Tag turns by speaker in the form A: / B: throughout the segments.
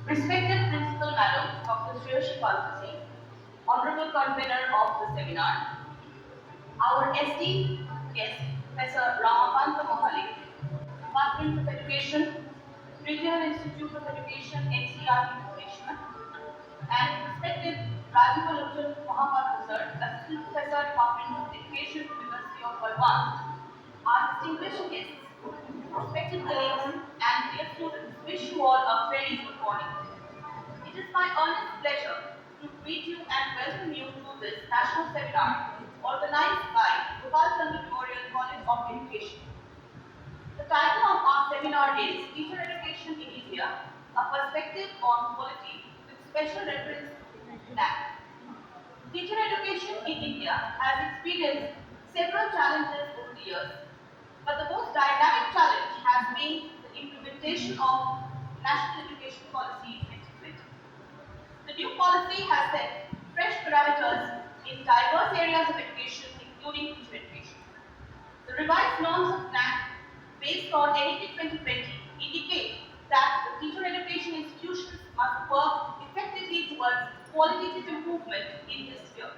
A: Respected Principal Madam, Dr. Shreyashi Palpathy, Honorable Convener of the seminar, our esteemed guest, Professor Ramakanta Mohalik, Department of Education, Regional Institute of Education, NCERT Bhubaneswar, and respected Rajiv Lochhan Mahapatra Sir, Assistant Professor, Department of Education, University of Gurgaon, our distinguished guests, respected colleagues, and dear students, wish you all a very good morning. It is my earnest pleasure to greet you and welcome you to this national seminar organized by Gopal Chandra Memorial College of Education. The title of our seminar is Teacher Education in India, a Perspective on Quality with special reference to NAAC. Teacher education in India has experienced several challenges over the years, but the most dynamic challenge has been the implementation of National Education Policy 2020. The new policy has set fresh parameters in diverse areas of education, including teacher education. The revised norms of NAAC based on NEP 2020 indicate that the teacher education institutions must work effectively towards qualitative improvement in this sphere.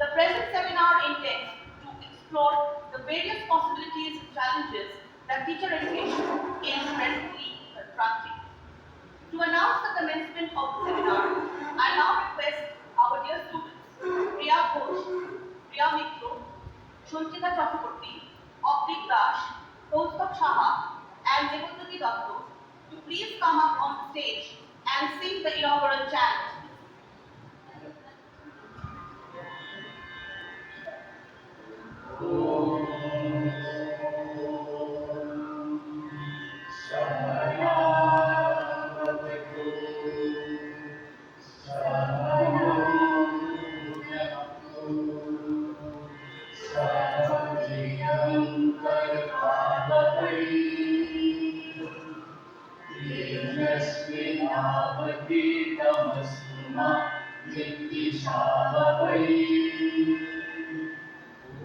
A: The present seminar intends to explore the various possibilities and challenges that teacher education is presently confronting. To announce the commencement of the seminar, I now request our dear students, Priya Ghosh, Priya Mitro, Shunchita Chakraborty, Optik Dash, Kaustubh Shaha, and Devotati Datto to please come up on the stage and sing the inaugural chant.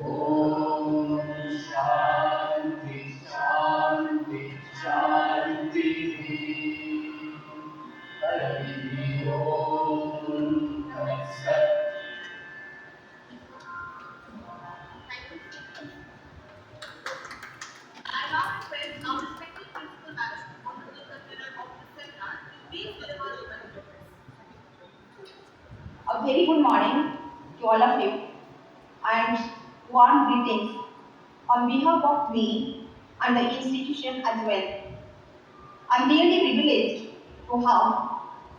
B: Om Shanti Shanti Shanti Hari Om Tat Sat.
A: I now request our respected principal madam, honorable convener of the seminar, to please deliver the address.
C: A very good morning to all of you and warm greetings on behalf of me and the institution as well. I am really privileged to have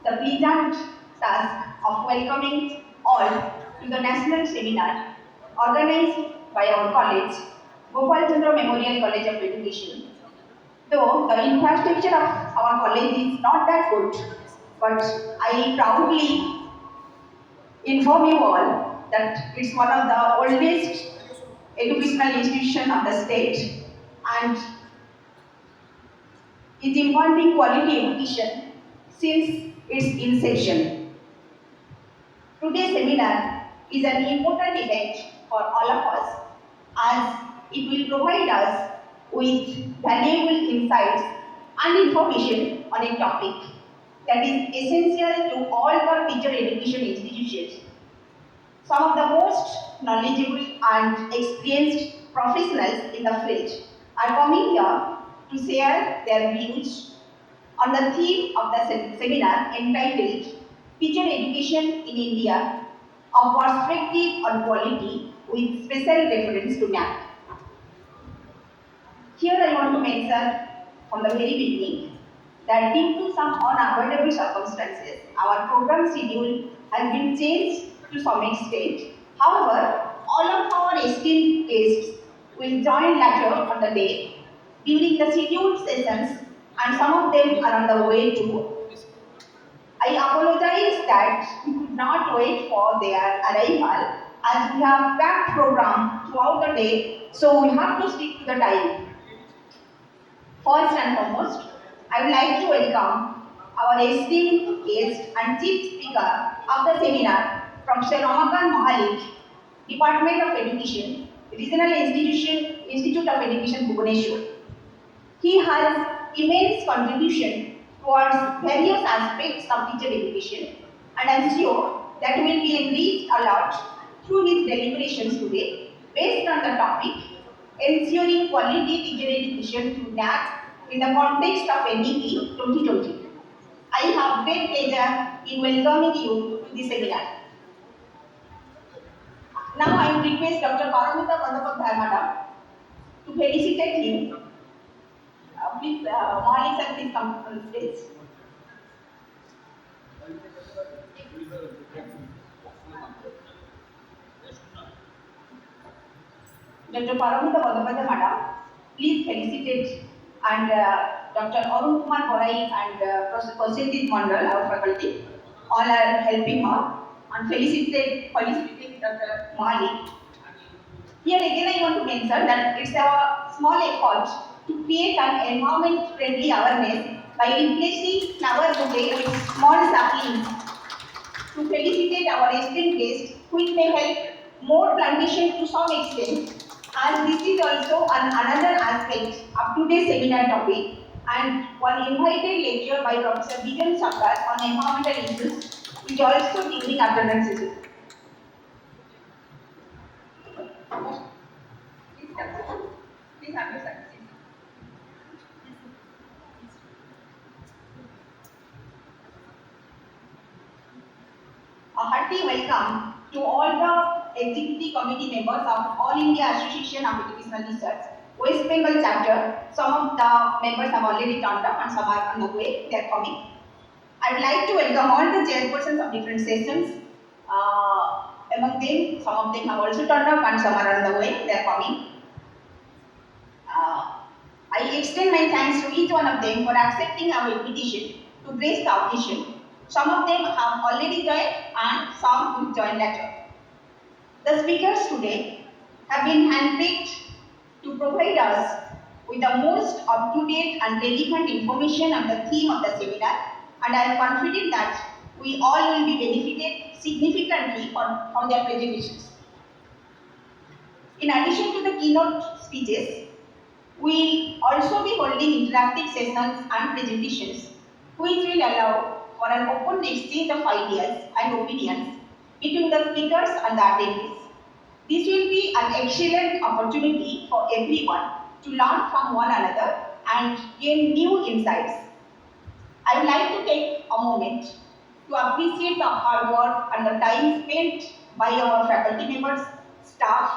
C: the pleasant task of welcoming all to the national seminar organized by our college, Gopal Chandra Memorial College of Education. Though the infrastructure of our college is not that good, but I proudly inform you all that it's one of the oldest educational institution of the state and is imparting quality education since its inception. Today's seminar is an important event for all of us as it will provide us with valuable insights and information on a topic that is essential to all the teacher education institutions. Some of the most knowledgeable and experienced professionals in the field are coming here to share their views on the theme of the seminar entitled Teacher Education in India, a Perspective on Quality with special reference to NAAC. Here I want to mention from the very beginning that due to some unavoidable circumstances, our program schedule has been changed to some extent. However, all of our esteemed guests will join later on the day during the scheduled sessions and some of them are on the way too. I apologize that we could not wait for their arrival as we have packed program throughout the day, so we have to stick to the time. First and foremost, I would like to welcome our esteemed guest and chief speaker of the seminar, Professor Ramakant Mohalik, Department of Education, Regional Institute of Education, Bhubaneswar. He has immense contribution towards various aspects of teacher education, and I am sure that will be enriched a lot through his deliberations today based on the topic ensuring quality teacher education through NAC in the context of NEP 2020. I have great pleasure in welcoming you to this seminar. Now I will request Dr. Paramita Bandyopadhyay Madam to felicitate him. Please, Mohali sir, please come on stage. Dr. Paramita Bandyopadhyay Madam, please felicitate and Dr. Arun Kumar Borai and Prasenjit Mandal, our faculty, all are helping her and felicitate Dr. Mohali. Here again I want to mention that it's our small effort to create an environment-friendly awareness by replacing flower bouquet with small saplings to felicitate our esteemed guests, which may help more plantation to some extent. And this is also another aspect of today's seminar topic and one invited lecture by Professor Bijan Sakar on environmental issues is also giving attendance issue. Please have your seat. A hearty welcome to all the executive committee members of All India Association of Educational Research, West Bengal chapter. Some of the members have already turned up and some are on the way, they are coming. I would like to welcome all the chairpersons of different sessions. Among them, some of them have also turned up and some are on the way, they are coming. I extend my thanks to each one of them for accepting our invitation to grace the occasion. Some of them have already joined and some will join later. The speakers today have been handpicked to provide us with the most up-to-date and relevant information on the theme of the seminar, and I am confident that we all will be benefited significantly from their presentations. In addition to the keynote speeches, we will also be holding interactive sessions and presentations which will allow for an open exchange of ideas and opinions between the speakers and the attendees. This will be an excellent opportunity for everyone to learn from one another and gain new insights. I would like to take a moment to appreciate the hard work and the time spent by our faculty members, staff,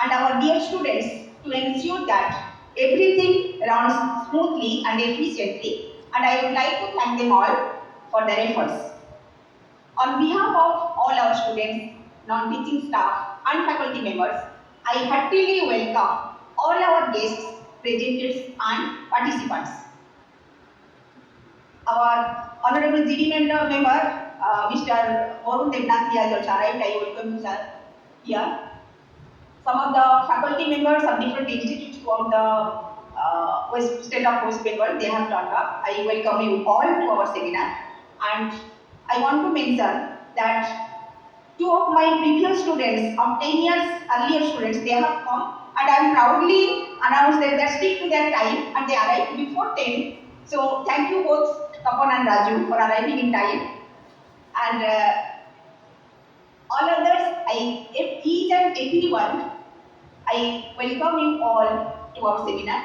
C: and our dear students to ensure that everything runs smoothly and efficiently, and I would like to thank them all for their efforts. On behalf of all our students, non-teaching staff and faculty members, I heartily welcome all our guests, presenters and participants. Our Honorable GD member, Mr. Varun Devnath, has also arrived. I welcome you, sir, here. Some of the faculty members of different institutes from the state of West Bengal, they have turned up. I welcome you all to our seminar. And I want to mention that two of my previous students, of 10 years earlier students, they have come and I am proudly announced that they stick to their time and they arrived before 10. So thank you both, Tapan and Raju, for arriving in time. And all others, each and everyone, I welcome you all to our seminar.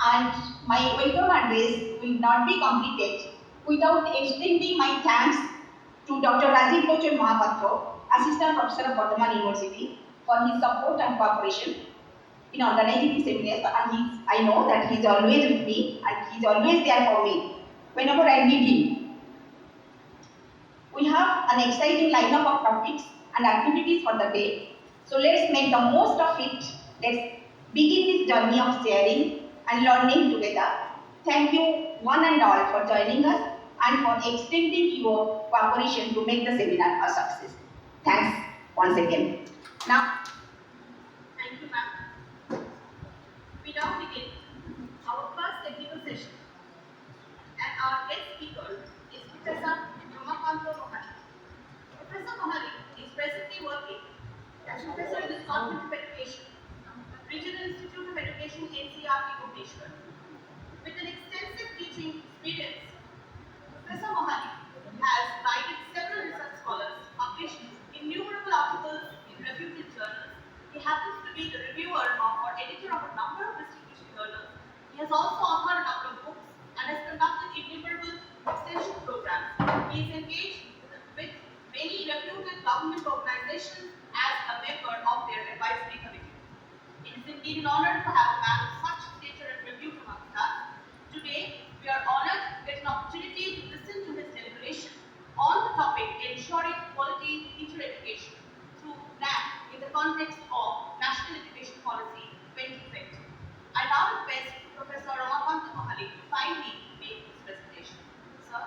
C: And my welcome address will not be completed without extending my thanks to Dr. Rajiv Lochan Mahapatro, Assistant Professor of Bardhaman University, for his support and cooperation in organizing this seminar. And I know that he is always with me and he is always there for me whenever I need him. We have an exciting lineup of topics and activities for the day. So let's make the most of it. Let's begin this journey of sharing and learning together. Thank you one and all for joining us and for extending your cooperation to make the seminar a success. Thanks once again. Now,
A: Thank you, ma'am. We now begin our first technical session. And our guest speaker is Professor Ramakanta Mohali. Professor Mohali is presently working as Professor in the Department of Education, Regional Institute of Education, NCERT, Bhubaneswar. With an extensive government organizations as a member of their advisory committee. It is indeed an honor to have a man of such stature and repute amongst us. Today, we are honored to get an opportunity to listen to his deliberation on the topic ensuring quality teacher education through NAP in the context of National Education Policy 2020. I now request Professor Ramakant Mohalik to kindly make his presentation. Sir.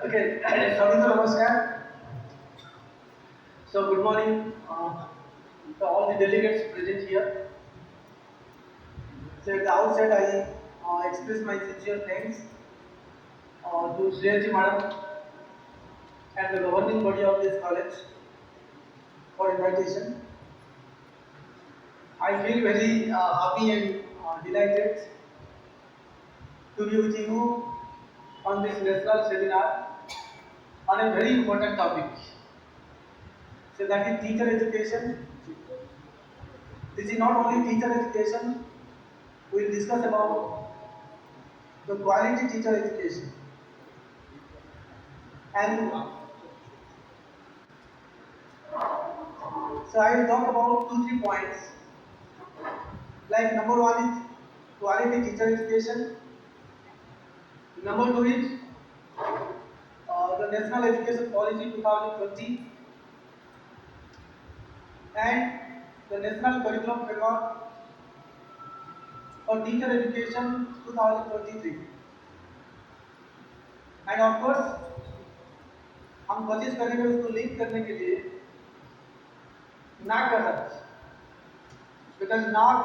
D: Okay, Savita, Namaskar. So, good morning to all the delegates present here. So, at the outset, I express my sincere thanks to Shreyaji Madam and the governing body of this college for invitation. I feel very happy and delighted to be with you on this national seminar on a very important topic. So that is teacher education. This is not only teacher education, we will discuss about the quality teacher education. And so I will talk about 2-3 points. Like number 1 is quality teacher education. Number 2 is the National Education Policy 2020 and the National Curriculum Framework for Teacher Education 2023. And of course, हम कोशिश करेंगे उसको link करने के लिए NAAC का साथ, because NAAC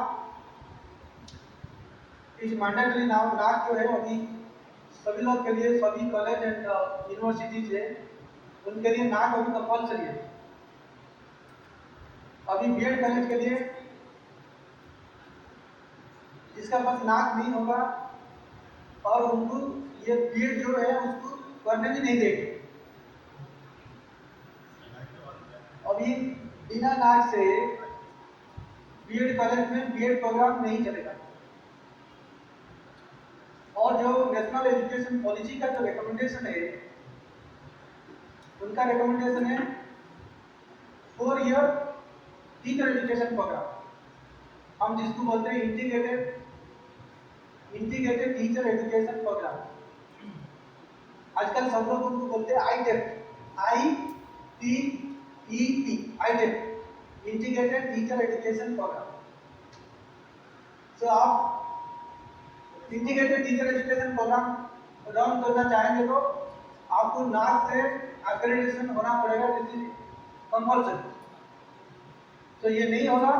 D: is mandatory now. NAAC जो है अभी सभी लोग के लिए, सभी कॉलेज एंड यूनिवर्सिटीज है उनके लिए NAAC अभी कंपल्सरी है. अभी बीएड कॉलेज के लिए जिसका पास NAAC नहीं होगा और उनको ये बीएड जो है उसको करने भी नहीं देंगे. अभी बिना NAAC से बीएड कॉलेज में बीएड प्रोग्राम नहीं चलेगा. और जो नेशनल एजुकेशन पॉलिसी का जो रिकमेंडेशन है, उनका रिकमेंडेशन है 4 ईयर टीचर एजुकेशन प्रोग्राम, हम जिसको बोलते हैं इंटीग्रेटेड टीचर एजुकेशन प्रोग्राम. आजकल सब लोग उनको बोलते हैं ITEP, integrated teacher education programme. So आप integrated teacher education programme run करना चाहेंगे तो आपको NAAC से एक्रेडिटेशन होना पड़ेगा, दिस इज कंपल्सरी. तो ये नहीं होगा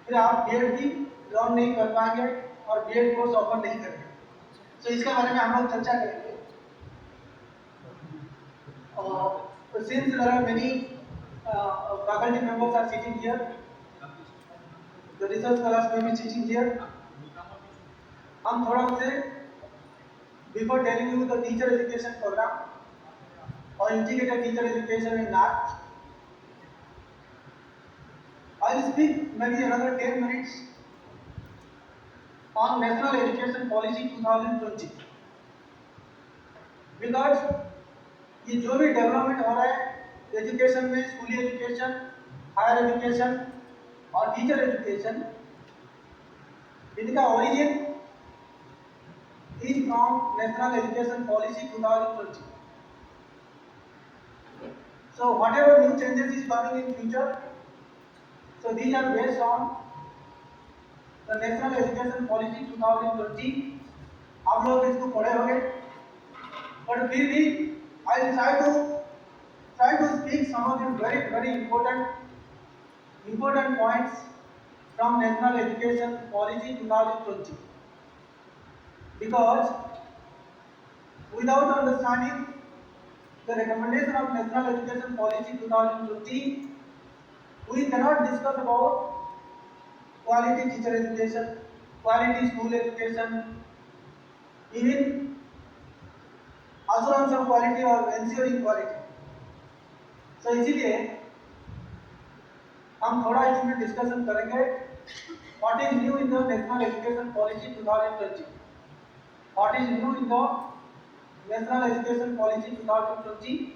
D: फिर आप बीएड भी रन नहीं कर पाएंगे और बीएड कोर्स ऑफर नहीं करेंगे. तो इसके बारे में हम लोग चर्चा करेंगे. Since there are many faculty members are sitting here, the research scholars may be sitting here. हम थोड़ा से before telling you the teacher education program or integrated teacher education in NAAC, I will speak maybe another 10 minutes on National Education Policy 2020, because ये जो भी development हो रहा है education में, स्कूली एजुकेशन, हायर एजुकेशन और टीचर एजुकेशन, इनका origin is from National Education Policy 2020. So whatever new changes is coming in future, so these are based on the National Education Policy 2020. आप लोग इसको पढ़े होंगे, but फिर भी I will try to speak some of the very important points from National Education Policy 2020. Because without understanding the recommendation of National Education Policy 2020, we cannot discuss about quality teacher education, quality school education, even assurance of quality or ensuring quality. So इसीलिए हम थोड़ा इसमें discussion करेंगे what is new in the National Education Policy 2020. what is new in the National Education Policy 2020,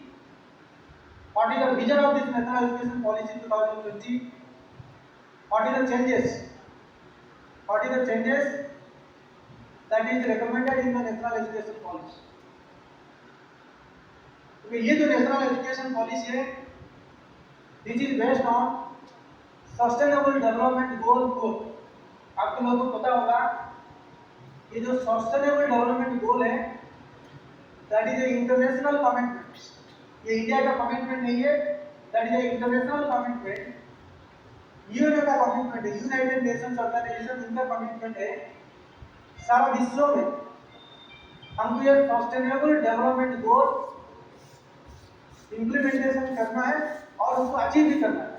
D: what is the vision of this National Education Policy 2020, what is the changes that is recommended in the National Education Policy. तो ये जो national education policy है, this is based on sustainable development goal 4। आपको लोगों को पता होगा ये जो सस्टेनेबल डेवलपमेंट गोल है that is a international commitment, ये इंडिया का कमिटमेंट नहीं है, that is a international commitment, UN का कमिटमेंट है, यूनाइटेड नेशंस ऑर्गेनाइजेशन इनका कमिटमेंट है। सारा विश्व में हमको ये सस्टेनेबल डेवलपमेंट गोल इम्प्लीमेंटेशन करना है और उसको अचीव भी करना है।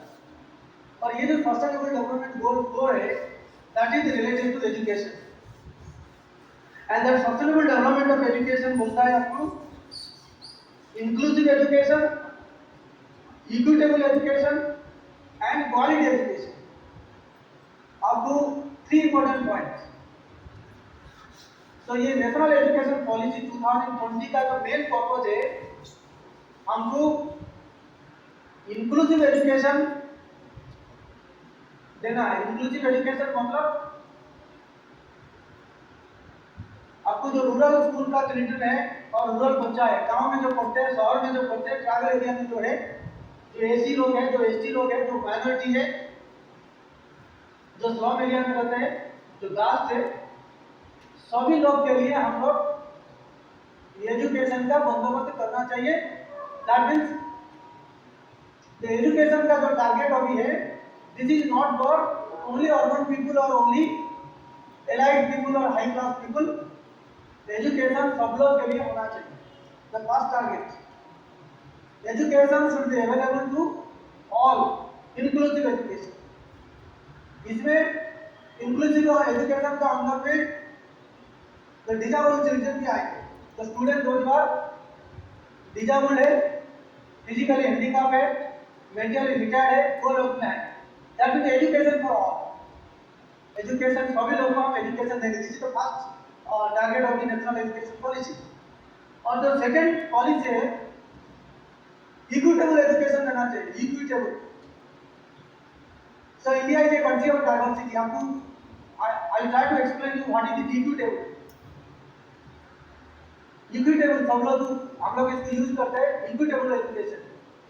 D: और ये जो सस्टेनेबल डेवलपमेंट गोल 4 है that is related to education, and that sustainable development of education बोलता है आपको inclusive education, equitable education and quality education. आपको 3 इंपॉर्टेंट पॉइंट्स। तो ये नेशनल एजुकेशन पॉलिसी 2020 का जो मेन पर्पज है हमको इंक्लूसिव एजुकेशन देना है। इंक्लूसिव एजुकेशन मतलब आपको जो रूरल स्कूल का चिल्ड्रन है और रूरल बच्चा है, गांव में जो पढ़ते हैं, शहर में जो पढ़ते हैं, ट्राइबल एरिया में जो है, जो एसी लोग हैं, जो एसटी लोग हैं, जो माइनॉरिटी है, जो स्लम एरिया में रहते हैं, जो गर्ल्स है, सभी लोग के लिए हम लोग एजुकेशन का बंदोबस्त करना चाहिए। दैट मीन्स द एजुकेशन का जो टारगेट अभी है this is not for only urban people और ओनली एलाइट पीपल और हाई क्लास पीपल। एजुकेशन सब लोग के लिए होना चाहिए। The first target education should be available to all, inclusive education. इसमें इंक्लूसिव एजुकेशन का अंदर में द डिसेबल्ड चिल्ड्रन भी आएंगे। द स्टूडेंट जो डिसेबल्ड है, फिजिकली हैंडीकैप है, मेंटली रिटायर्ड है, वो लोग में है। That is education for all. Education सभी लोगों को हम एजुकेशन देंगे। This is the first target of the national education policy. और जो सेकंड पॉलिसी है इक्विटेबल एजुकेशन देना चाहिए। Equitable, so India is a country of diversity. आपको I try to explain you what is equitable. Equitable सब लोग हम लोग इसको यूज करते हैं, equitable education.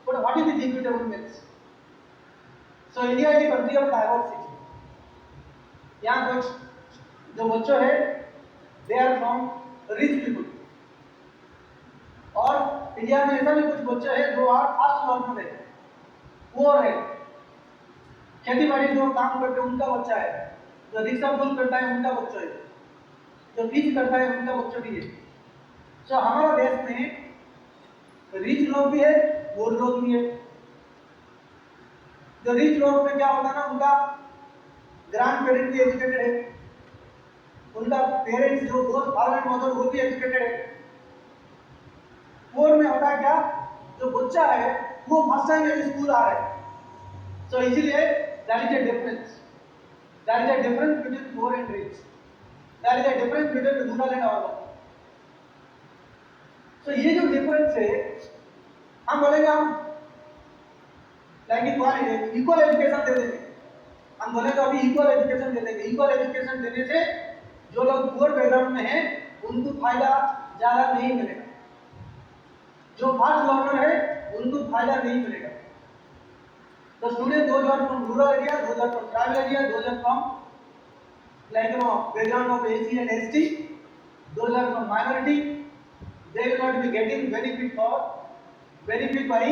D: But what is equitable means? So India is a country of diversity. यहाँ कुछ जो बच्चे हैं they are from rich people, और इंडिया में ऐसा भी कुछ बच्चे हैं जो आर फास्ट लर्नर है, पुअर है, खेती बाड़ी जो काम करते हैं उनका बच्चा है, जो रिक्शा पुल करता है उनका बच्चा है, जो टीच करता है उनका बच्चा भी है। सो हमारा देश में रिच लोग भी है, पुअर लोग भी है। जो रिच लोग में क्या होता है ना, उनका ग्रैंड पेरेंट भी एजुकेटेड है, उनका पेरेंट्स जो बोथ फादर एंड मदर वो भी एजुकेटेड है। पुअर में होता है क्या, जो बच्चा है वो फर्स्ट टाइम स्कूल आ रहा है। सो इसीलिए that is a difference. That is a difference between poor and rich. That is a difference between rural and urban. तो ये जो डिफरेंस है, हम बोलेंगे हम लाइक इक्वल एजुकेशन दे देंगे। हम बोले तो अभी इक्वल एजुकेशन दे देंगे। इक्वल एजुकेशन देने से जो लोग पुअर बैकग्राउंड में हैं उनको फायदा ज्यादा नहीं मिलेगा, जो फास्ट लर्नर है उनको फायदा नहीं मिलेगा। The student those are from rural area, those are from tribal area, those are from like background of SC and ST, those are from minority, they will not be getting benefit by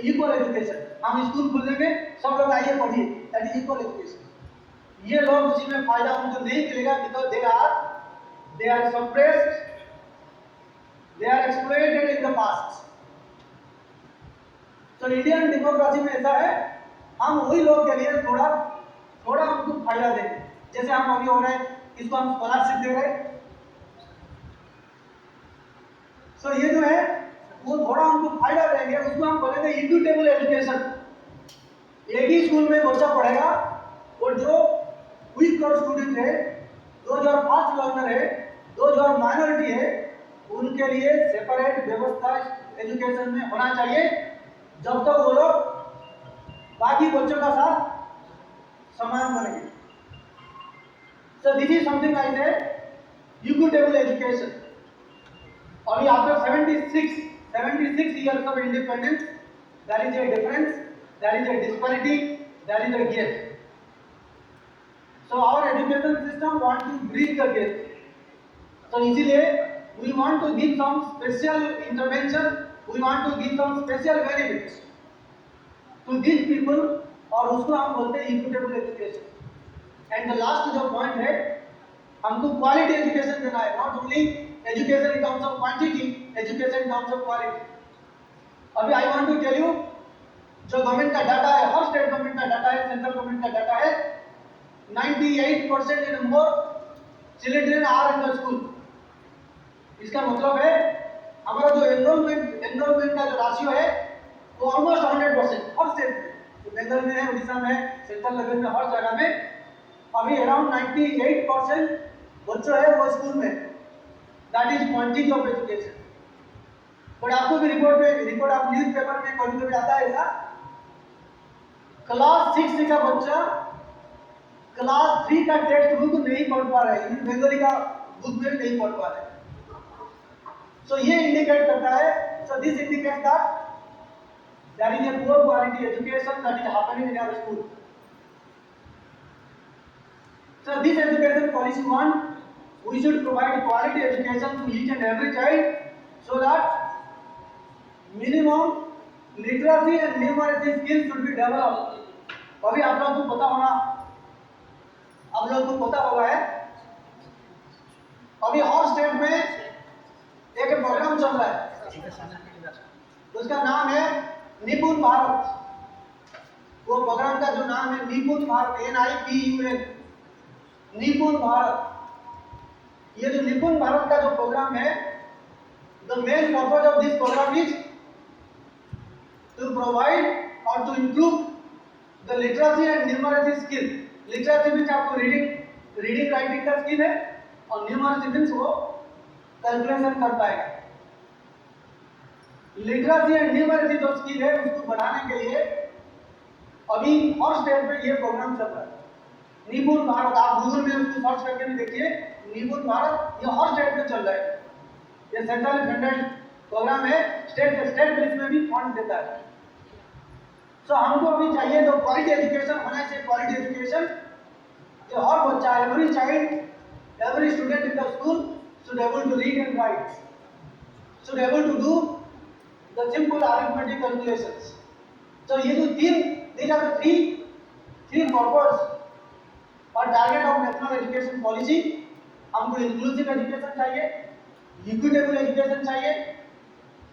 D: equal education। हम school खोल देंगे, सब लोग आइए पढ़िए, that is equal education. ये लोग उसी में फायदा उनको नहीं मिलेगा, because they are suppressed, they are exploited in the past. तो इंडियन डेमोक्रेसी में ऐसा है, हम वही लोग के लिए थोड़ा उनको फायदा देंगे। जैसे हम अभी हो रहे हैं, इसको हम स्कॉलरशिप दे रहे हैं। तो ये जो है वो थोड़ा हमको फायदा देंगे, उसको हम बोलेंगे इक्विटेबल एजुकेशन। एक ही स्कूल में बच्चा पढ़ेगा और जो वीक स्टूडेंट है, जो फास्ट लर्नर है, दो जो माइनॉरिटी है उनके लिए सेपरेट व्यवस्था एजुकेशन में होना चाहिए जब तक वो लोग बाकी बच्चों का साथ समान बनेंगे। So this is something like a equitable education. Only after 76 years of independence, there is a difference, there is a disparity, there is a gap. So our education system want to bridge the gap. So इसीलिए we want to give some special intervention, we want to give some special benefits to these people और उसको हम बोलते हैं equitable education. And the last जो point है हमको quality education देना है, not only education in terms of quantity, education in terms of quality. अभी I want to tell you जो गवर्नमेंट का डाटा है, हर स्टेट गवर्नमेंट का डाटा है, सेंट्रल गवर्नमेंट का डाटा है, 98% and more children are in the school. इसका मतलब है हमारा जो एनरोलमेंट का जो राशियो है वो ऑलमोस्ट 100% हर स्टेट में, बंगाल में है, उड़ीसा में है, सेंट्रल लेवल में, हर जगह में अभी अराउंड 98% बच्चों है वो स्कूल में। That is quantity of education. But आपको भी रिपोर्ट आप न्यूज पेपर में कभी कभी आता है ऐसा, क्लास 6 का बच्चा क्लास 3 का टेक्स्ट बुक नहीं पढ़ पा रहा है, बंगाली का बुक में नहीं पढ़ पा रहा है। सो ये इंडिकेट करता है, so this indicates that there is a poor quality education that is happening in our school. So this education policy one, we should provide quality education to each and every child so that minimum literacy and numeracy skills should be developed. अभी आप लोगों को पता होना, आप लोगों को पता होगा है, अभी हर स्टेट में एक प्रोग्राम चल रहा है, उसका नाम है निपुण भारत। वो प्रोग्राम का जो नाम है निपुण भारत, NIPUN, निपुण भारत। ये जो निपुण भारत का जो प्रोग्राम है, the main purpose of this programme is to provide और to improve the literacy and numeracy skill. Literacy means आपको रीडिंग राइटिंग का स्किल है, और न्यूमरेसी मीन्स वो कैलकुलेशन कर पाएगा। लिटरेसी एंड न्यूमरेसी जो स्किल है उसको बढ़ाने के लिए अभी हर स्टेट में ये प्रोग्राम चल रहा है निपुण भारत। आप गूगल में उसको सर्च करके भी देखिए, निपुण भारत ये हर स्टेट में चल रहा है। ये सेंट्रल फंडेड प्रोग्राम है, स्टेट बेस में भी फंड देता है। सो हमको अभी चाहिए तो क्वालिटी एजुकेशन होना चाहिए। क्वालिटी एजुकेशन जो हर बच्चा, every child, every student in the school should able to read and write, should able to do the simple arithmetic calculations. So ये जो these are the three purpose और target of national education policy. हमको inclusive education चाहिए, equitable education चाहिए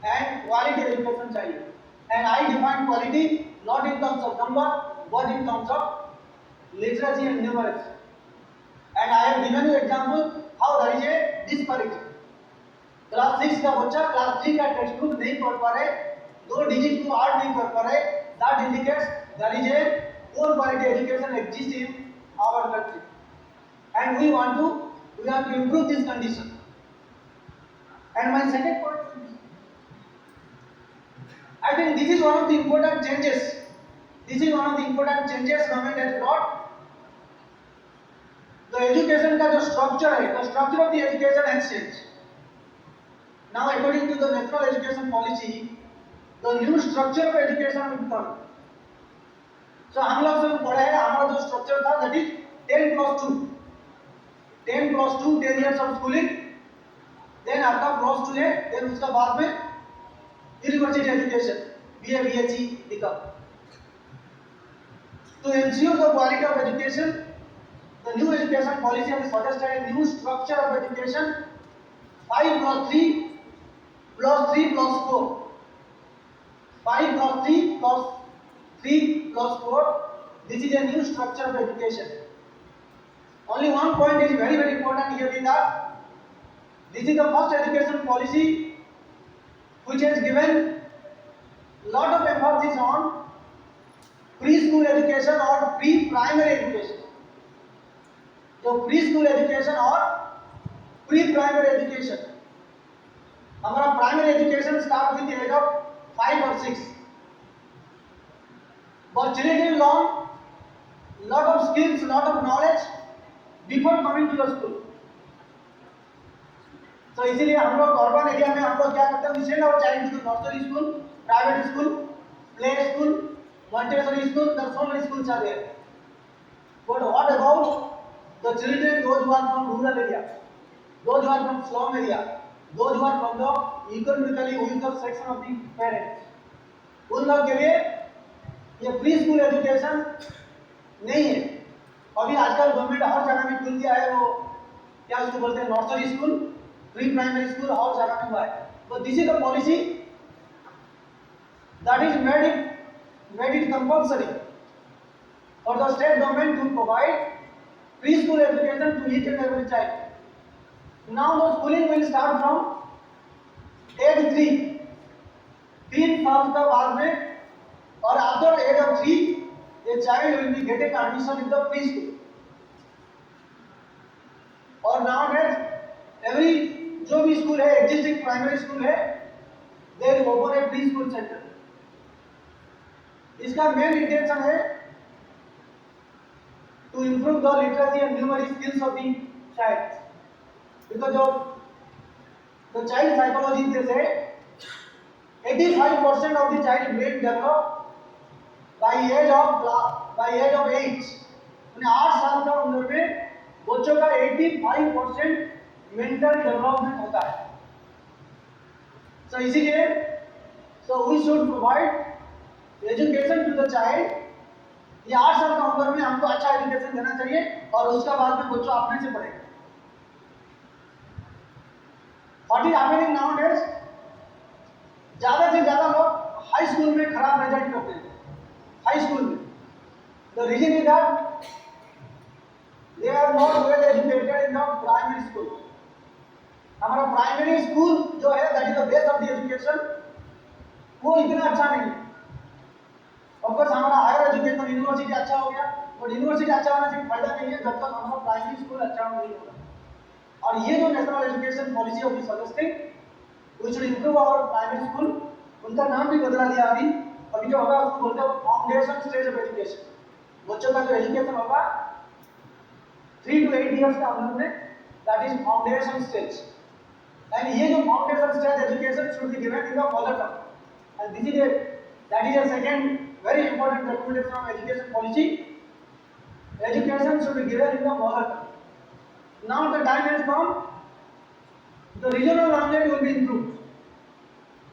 D: and quality education चाहिए। And I define quality not in terms of number but in terms of literacy and numeracy. And I have given you example how there is a disparity. Class 6 का बच्चा class 3 का text book नहीं पढ़ पा रहे, 2 digit को add नहीं कर पा रहे, that indicates there is a poor quality education exist in our country, and we have to improve this condition. And my second point, I think this is one of the important changes. This is one of the important changes government has brought. The education का जो structure है, the structure of the education has changed. Now according to the national education policy, the new structure of education will come. So हम लोग सब पढ़े हैं, हमारा जो स्ट्रक्चर था that is 10+2 10 years of schooling, then आपका +2 है, then उसका बाद में यूनिवर्सिटी एजुकेशन BA BSc निकल। To ensure the quality of education, the new education policy has suggested a new structure of education 5+3 +3+4, 5+3+3+4. This is a new structure of education. Only one point is very important here is that this is the first education policy which has given lot of emphasis on preschool education or pre-primary education. So preschool education or pre primary education. हमारा primary education start with age of 5 और 6, but children learn lot of skills, lot of knowledge before coming to the school. So इसीलिए हम लोग urban area में हम लोग क्या करते हैं, we send our child to the nursery school, private school, play school, Montessori school, there are so many schools are there. But what about the children, those who are from rural area, those who are from slum area, those who are from the economically weaker section of the parents, उन लोग के लिए ये pre school education नहीं है। अभी आजकल government हर जगह में खुल गया है, वो क्या उसको बोलते हैं, nursery school, pre primary school हर जगह में हुआ है। तो this is the policy that is made it compulsory for the state government to provide preschool education to each and every child. Now the schooling will start from age 3 साल का बाद में, और after age of 3 a child will be getting admission in the preschool. और nowadays every जो भी school है, existing primary school है, they will open a preschool center. इसका main intention है to improve the literacy and numeric skills of the child. because the child psychology they say 85% of the child brain develop by age of 8, यानी 8 साल का उम्र में बच्चों का 85% mental development होता है। सो इसीलिए we should provide education to the child. ये 8 साल का उम्र में हमको अच्छा एजुकेशन देना चाहिए, और उसका बाद में बच्चों अपने से पढ़ेंगे। व्हाट इज हैपनिंग नाउअडेज, ज्यादा से ज्यादा लोग हाई स्कूल में खराब रिजल्ट करते हैं। हाई स्कूल में the reason is that they are not well educated in the primary school. हमारा प्राइमरी स्कूल जो है that is the base of the education, वो इतना अच्छा नहीं है। ऑफकोर्स हमारा हायर एजुकेशन यूनिवर्सिटी अच्छा हो गया, बट यूनिवर्सिटी अच्छा होने से फायदा नहीं है जब तक हमारा प्राइमरी स्कूल अच्छा नहीं होगा। और ये जो national education policy of the suggesting we should improve our primary school, उनका नाम भी बदला दिया अभी जो होगा उसको बोलते हैं फाउंडेशन स्टेज ऑफ एजुकेशन। बच्चों का जो एजुकेशन होगा 3 to 8 इयर्स का उम्र में, that is foundation stage. And ये जो foundation stage education should be given in the mother tongue, and this is that is a second very important recommendation of education policy. Education should be given in the mother tongue. Now the time has come, the regional language will be improved.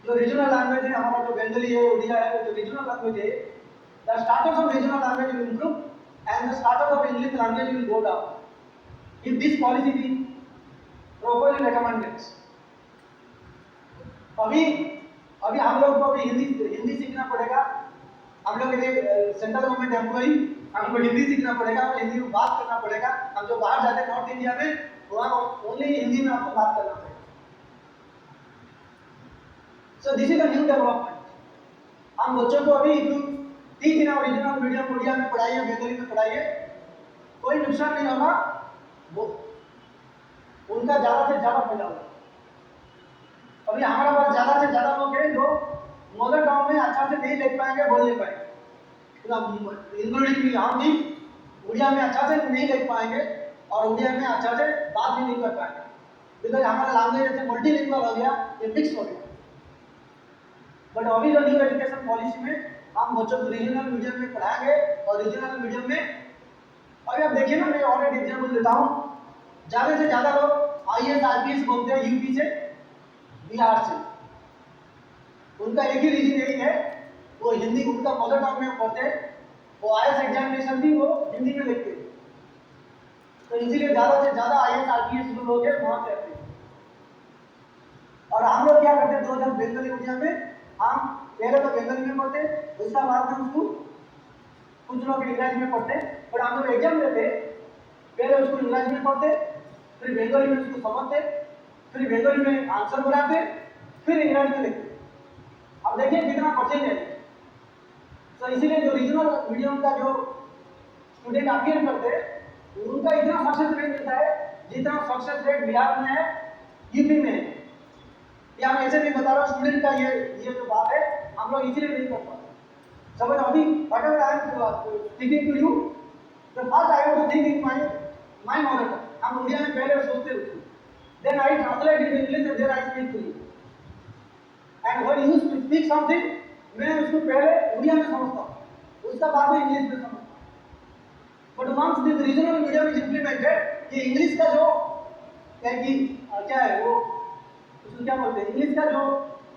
D: जो regional language है हमारा, जो बंगाली है, उड़िया है, जो regional language है, the status of regional language will improve and the status of English language will go down if this policy B properly recommended. अभी हम लोग को अभी हिंदी सीखना पड़ेगा। हम लोग सेंट्रल गवर्नमेंट एम्प्लॉई, हमको हिंदी सीखना पड़ेगा और हिंदी में बात करना पड़ेगा। हम जो बाहर जाते हैं नॉर्थ इंडिया में, वहाँ ओनली हिंदी में आपको बात करना पड़ेगा। So this is a new development. हम बच्चों को अभी teach in original medium Odia में पढ़ाइए, बंगाली में पढ़ाइए, कोई नुकसान नहीं होगा, वो उनका ज्यादा से ज्यादा फायदा होगा। अभी हमारे पास ज्यादा से ज्यादा लोग हैं जो मदर टंग में अच्छा से नहीं लिख पाएंगे, बोल नहीं पाएंगे, इंक्लूडिंग हम भी उड़िया में अच्छा से नहीं लिख पाएंगे और उड़िया में अच्छा से बात भी नहीं कर पाएंगे, बिकॉज हमारा लैंग्वेज जैसे मल्टीलिंगुअल हो गया, ये मिक्स हो गया। बट अभी जो न्यू एजुकेशन पॉलिसी में हम बच्चों को रीजनल मीडियम में पढ़ाएंगे, और रीजनल मीडियम में अभी आप देखिए ना, मैं और एक एग्जाम्पल देता हूँ। ज़्यादा से ज़्यादा लोग IAS IPS बोलते हैं यूपी से, बिहार से। उनका एक ही रीजन यही है, वो हिंदी उनका मदर टंग में पढ़ते हैं, वो IAS एग्जामिनेशन भी वो हिंदी में लिखते हैं। तो इसीलिए ज़्यादा से ज़्यादा IAS IPS जो लोग हैं वहाँ से आते हैं। और हम लोग क्या करते हैं, 2000 बंगाली उड़िया में हम पहले तो बंगाली में पढ़ते, उसका बाद में उसको कुछ लोग इंग्लिश में पढ़ते, और हम लोग एग्जाम देते, पहले उसको इंग्लिश में पढ़ते, फिर बंगाली में उसको समझते, फिर बंगाली में आंसर बनाते, फिर इंग्लिश में लिखते। अब देखिए कितना कठिन है। तो इसीलिए जो रीजनल मीडियम का जो स्टूडेंट अपीयर करते हैं, उनका इतना सक्सेस रेट मिलता है जितना सक्सेस रेट बिहार में है यूपी में है। ये हम ऐसे नहीं बता रहा हूँ स्टूडेंट का ये जो बात है हम लोग इजीली नहीं कर पाते। समझ अभी whatever I am speaking to you, the first I have to think in my mother tongue. हम उड़िया में पहले सोचते थे, then I translate in English and then I speak to you. And when you speak something, मैं उसको पहले उड़िया में समझता हूँ, उसका बाद में इंग्लिश में समझता हूँ। But once this regional medium is implemented, ये इंग्लिश का जो क्या है वो उसको क्या बोलते हैं, इंग्लिश का जो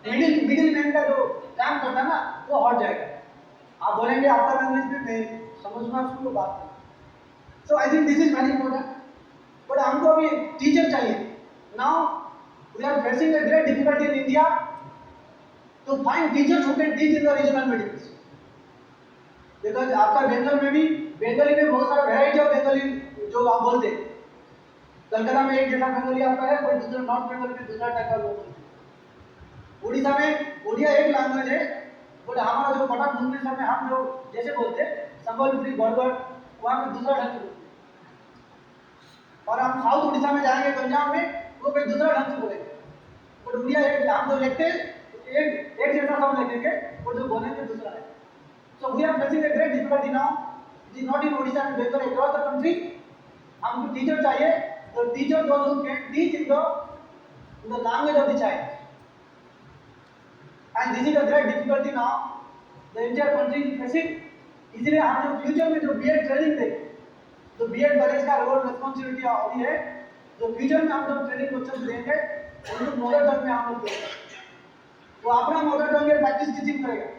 D: मिडिल मैन का जो काम करता है ना वो हट जाएगा। आप बोलेंगे आपका लैंग्वेज में मैं समझना उसको बात नहीं। So I think this is very important. But हमको अभी टीचर चाहिए। Now we are facing a great difficulty in India to find teachers who can teach in the regional mediums. Because आपका बंगाल में भी बंगाली में बहुत सारा वैरायटी ऑफ बंगाली जो आप बोलते हैं। कलकत्ता में एक जैसा बंगाली आपका है, कोई दूसरा नॉर्थ बंगाल में दूसरा टाइप का लोग बोलते हैं। उड़ीसा में उड़िया एक लैंग्वेज है, बट हमारा जो कटक भुवनेश्वर में हम जो जैसे बोलते हैं संबलपुरी बरगढ़ वहाँ पे दूसरा ढंग से बोलते हैं। और हम साउथ उड़ीसा में जाएंगे पंजाब में वो कोई दूसरा ढंग से बोलेंगे। बट उड़िया एक हम जो लिखते हैं एक जैसा सब लिखेंगे, वो जो बोलेंगे दूसरा है। So we are facing a great difficulty now. It is not in Odisha and Bengal, across the country. हमको टीचर चाहिए, the teacher those who can teach in the language of the child. And this is a great difficulty now. The entire country is facing. इसलिए हम जो future में जो B.Ed training देंगे, तो B.Ed college का रोल रिस्पॉन्सिबिलिटी अभी है, जो फ्यूचर में हम जो ट्रेनिंग बच्चों को देंगे, उनको मदर टंग में हम लोग देंगे। वो अपना मदर टंग में प्रैक्टिस टीचिंग करेगा।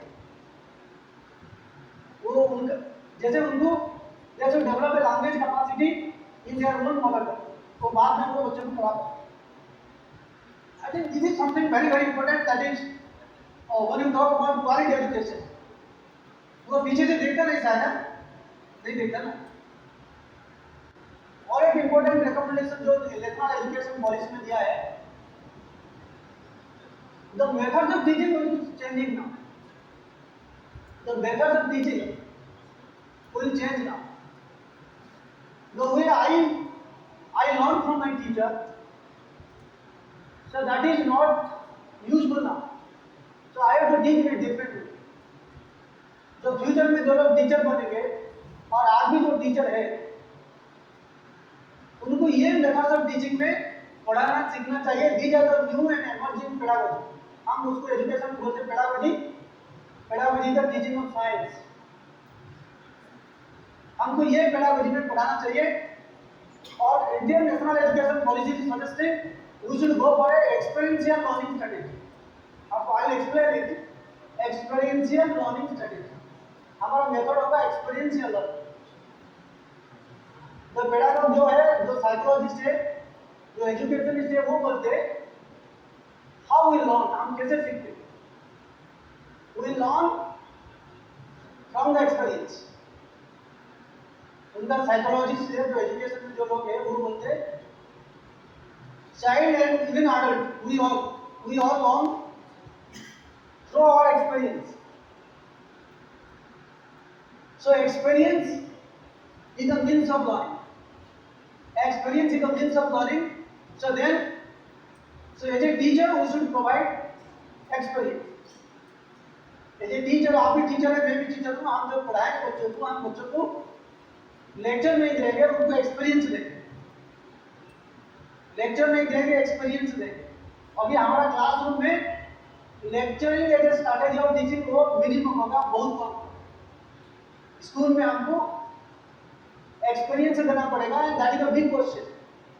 D: वो उनका जैसे develop language capacity in their own mother tongue, वो बाद में वो बच्चों को पढ़ाता है। I think this is something very very important, that is when you talk about quality education. वो पीछे से देखता नहीं शायद, नहीं देखता ना। और एक इंपॉर्टेंट रिकमेंडेशन जो नेशनल एजुकेशन पॉलिसी में दिया है, the methods of teaching will be changing now. The methods of teaching will change now. The way I learned from my teacher, so that is not useful now. So I have to teach it differently. जो future में जो लोग teacher बनेंगे और आज भी जो teacher है, उनको ये मेथड्स ऑफ टीचिंग में पढ़ाना सीखना चाहिए। These are the new and emerging pedagogy. हम उसको एजुकेशन बोलते हैं pedagogy the teaching of science. हमको ये पेडागोजी में पढ़ाना चाहिए। और Indian national education policy is suggesting we should go for experiential learning strategy. अब I will explain it. Experiential learning strategy हमारा मेथड होगा एक्सपीरियंशियल लर्निंग। द पेडागोग जो है, जो साइकोलॉजिस्ट है, जो एजुकेशनिस्ट है, वो बोलते हैं हाउ वी लर्न, हम कैसे सीखते हैं। We learn from the experience. उनका साइकोलॉजिस्ट है, जो एजुकेशन में जो लोग हैं, वो बोलते हैं child and even adult we all learn through our experience. So experience is the means of learning. Experience is the means of learning. So as a teacher we should provide experience. As a teacher, आप भी teacher है, मैं भी teacher हूँ। हम जब पढ़ाएंगे बच्चों को, हम बच्चों को लेक्चर नहीं देंगे, उनको एक्सपीरियंस देंगे। लेक्चर नहीं देंगे, एक्सपीरियंस देंगे। अभी हमारा क्लासरूम में lecturing as a strategy of teaching वो मिनिमम होगा, बहुत कम। स्कूल में हमको एक्सपीरियंस देना पड़ेगा, and that is a big question.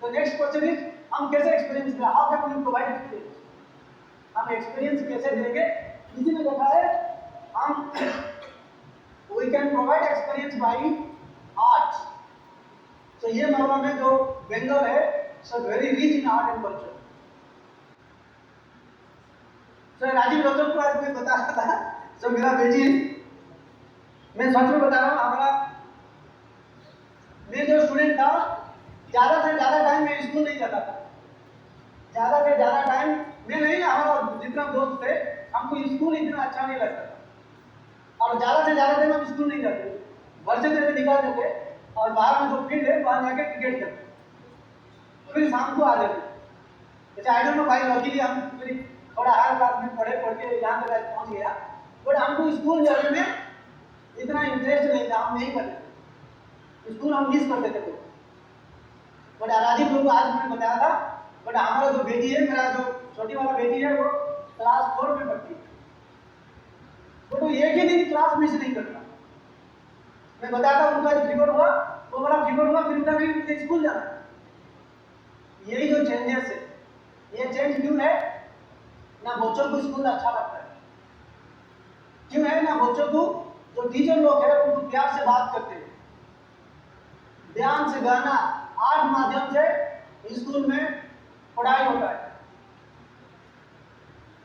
D: The next question is हम कैसे एक्सपीरियंस दें, how can we provide experience. हम एक्सपीरियंस कैसे देंगे, इसी में लिखा है हम we can provide experience by art. So ये मामला में जो बंगाल है, so very rich in art and culture. So Rajiv Ranjan को आज मैं बता रहा था, so मेरा बेटी, मैं सच में बता रहा हूँ, हमारा मैं जो स्टूडेंट था, ज़्यादा से ज़्यादा टाइम मैं स्कूल नहीं जाता था। ज़्यादा से ज़्यादा टाइम मैं नहीं, हमारा जितना दोस्त थे, हमको स्कूल इतना अच्छा नहीं लगता था। और ज़्यादा से ज़्यादा टाइम हम स्कूल नहीं जाते, घर से निकाल देते और बाहर में जो फील्ड है वहाँ जाके क्रिकेट खेलते। फिर शाम को आ जाते हैं। जैसे आई डोंट नो भाई, लकीली हम फिर थोड़ा हायर क्लास में पढ़ के यहाँ तक पहुँच गया, बट हमको स्कूल जाने में इतना इंटरेस्ट नहीं था, हम नहीं करते स्कूल, हम मिस करते थे तो। बट राजीव लोग आज मैंने बताया था, बट हमारा जो बेटी है, मेरा जो छोटी वाला बेटी है, वो क्लास 4 में पढ़ती है, बट वो एक ही दिन क्लास मिस नहीं करता। मैं बताया था उनका फीवर हुआ, वो वाला फीवर हुआ, फिर उनका भी स्कूल जाना है। यही जो चेंजेस है, ये चेंज क्यों है? ना बच्चों को स्कूल अच्छा लगता है, क्यों है ना बच्चों को जो टीचर लोग है उनको प्यार से बात करते हैं, ध्यान से गाना, आर्ट माध्यम से स्कूल में पढ़ाई होता है,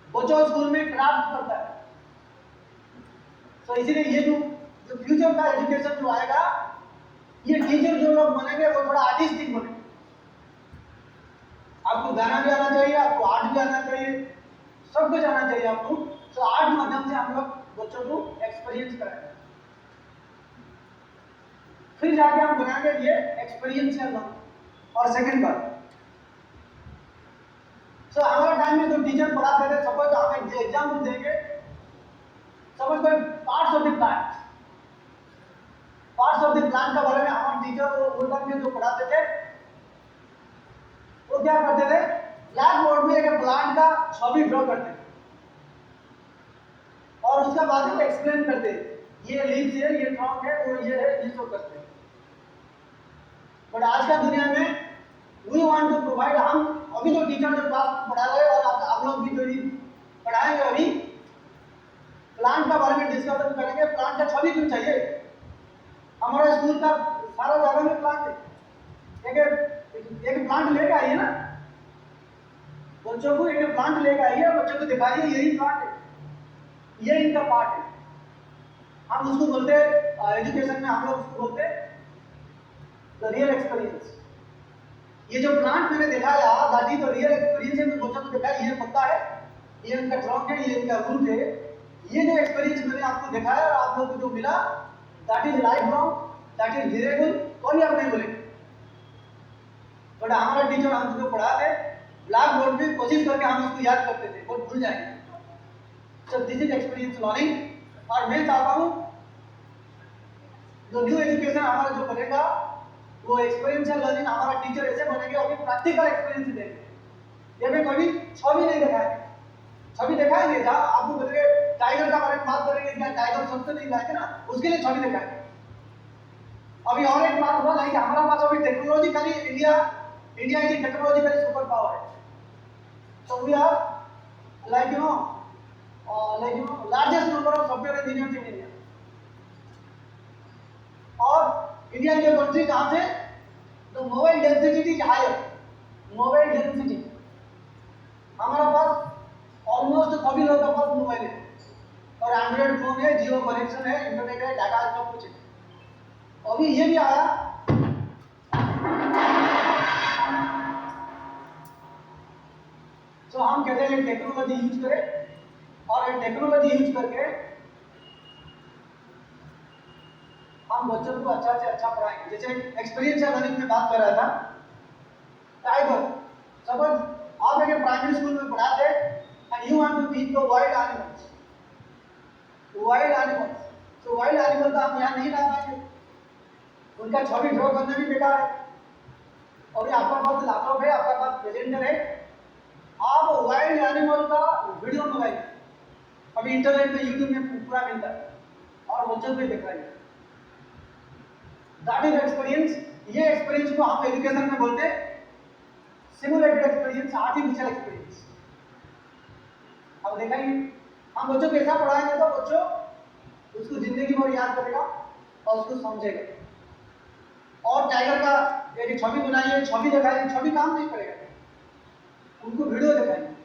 D: बच्चों स्कूल में क्राफ्ट करता है। तो इसीलिए ये जो फ्यूचर का एजुकेशन जो आएगा, ये टीचर जो लोग बनेंगे वो थोड़ा आर्टिस्टिक बनेंगे। आपको गाना भी आना चाहिए, आपको आर्ट भी आना चाहिए, सब कुछ आना चाहिए आपको। तो आर्ट माध्यम से हम लोग बच्चों को एक्सपीरियंस कराएंगे, फिर जाके हम बनाएंगे ये एक्सपीरियंशियल लर्निंग। और सेकंड बात, सो हमारे टाइम में जो टीचर पढ़ाते थे, सपोज हम एग्जाम देंगे, सपोज कोई पार्ट्स ऑफ द प्लांट का बारे में हमारे टीचर वो उल्टा में जो पढ़ाते थे, वो क्या करते थे, ब्लैक बोर्ड में एक प्लांट का छवि ड्रॉ करते थे और उसका बाद में एक्सप्लेन करते थे, ये लीव्स है, ये ट्रंक है, वो ये है, ये सब करते हैं। बट आज का दुनिया में वी वांट टू प्रोवाइड, हम अभी जो टीचर जो क्लास में पढ़ा रहे हैं और आप लोग भी जो पढ़ाएंगे, अभी प्लांट का बारे में डिस्कशन करेंगे। प्लांट का छवि क्यों चाहिए? हमारा स्कूल का सारा जगह में प्लांट है, एक प्लांट लेकर आइए ना, बच्चों को एक प्लांट लेकर आइए, बच्चों को दिखाइए यही प्लांट है, ये इनका पार्ट है। हम उसको बोलते हैं एजुकेशन में, हम लोग उसको बोलते हैं द रियल एक्सपीरियंस। ये जो प्लांट मैंने दिखाया, that is the real experience है। मैं बच्चों को दिखाया ये पत्ता है, ये इनका ट्रंक है, ये इनका रूट है। ये जो एक्सपीरियंस मैंने आपको दिखाया और आप लोगों को जो मिला, that is life long, that is durable, कभी आप नहीं बोलेंगे। बट हमारा टीचर हमको जो पढ़ाते ब्लैक बोर्ड में, कोशिश करके हम उसको याद करते थे और भूल जाएंगे। So this is experience learning. और मैं चाहता हूँ जो न्यू एजुकेशन हमारा जो बनेगा, वो एक्सपीरियंशियल लर्निंग, हमारा टीचर ऐसे बनेंगे, अभी प्रैक्टिकल एक्सपीरियंस देंगे। ये में कभी छवि नहीं दिखाएंगे, छवि दिखाएंगे जहाँ आपको बोलेंगे टाइगर का बारे में बात करेंगे, क्या टाइगर सबसे नहीं लाएंगे ना, उसके लिए छवि दिखाएंगे। अभी और एक बात हुआ नहीं कि हमारा पास अभी technologically India is technologically super power है। So we are like you know largest number of software engineers in India. और इंडिया की कंट्री कहाँ से, तो mobile density is higher, mobile density हमारा पास ऑलमोस्ट सभी लोगों के पास मोबाइल है, और एंड्रॉइड फोन है, जियो कनेक्शन है, इंटरनेट है, डाटा है, सब कुछ है। अभी ये भी आया तो हम कहते हैं टेक्नोलॉजी यूज करें, और टेक्नोलॉजी यूज करके हम बच्चों को अच्छा से अच्छा पढ़ाएंगे। जैसे एक्सपीरियंशियल लर्निंग में बात कर रहा था, टाइगर, सपोज आप एक प्राइमरी स्कूल में पढ़ाते and you want to teach the wild animals, तो वाइल्ड एनिमल का हम यहाँ नहीं ला पाएंगे, उनका छवि ड्रॉ करना भी बेकार है। और आपका पास लैपटॉप है, आपका पास प्रेजेंटर है, आप वाइल्ड एनिमल का वीडियो मंगाइए, अभी इंटरनेट पे यूट्यूब में पूरा मिलता है, और बच्चों को दिखाइए। That is experience. ये एक्सपीरियंस को हम एजुकेशन में बोलते हैं सिमुलेटेड एक्सपीरियंस, आर्टिफिशियल एक्सपीरियंस। अब देखिए हम बच्चों को ऐसा पढ़ाएंगे तो बच्चों उसको जिंदगी भर याद करेगा और उसको समझेगा। और टाइगर का एक छवि बनाइए, छवि दिखाइए, छवि काम नहीं करेगा, उनको वीडियो दिखाइए।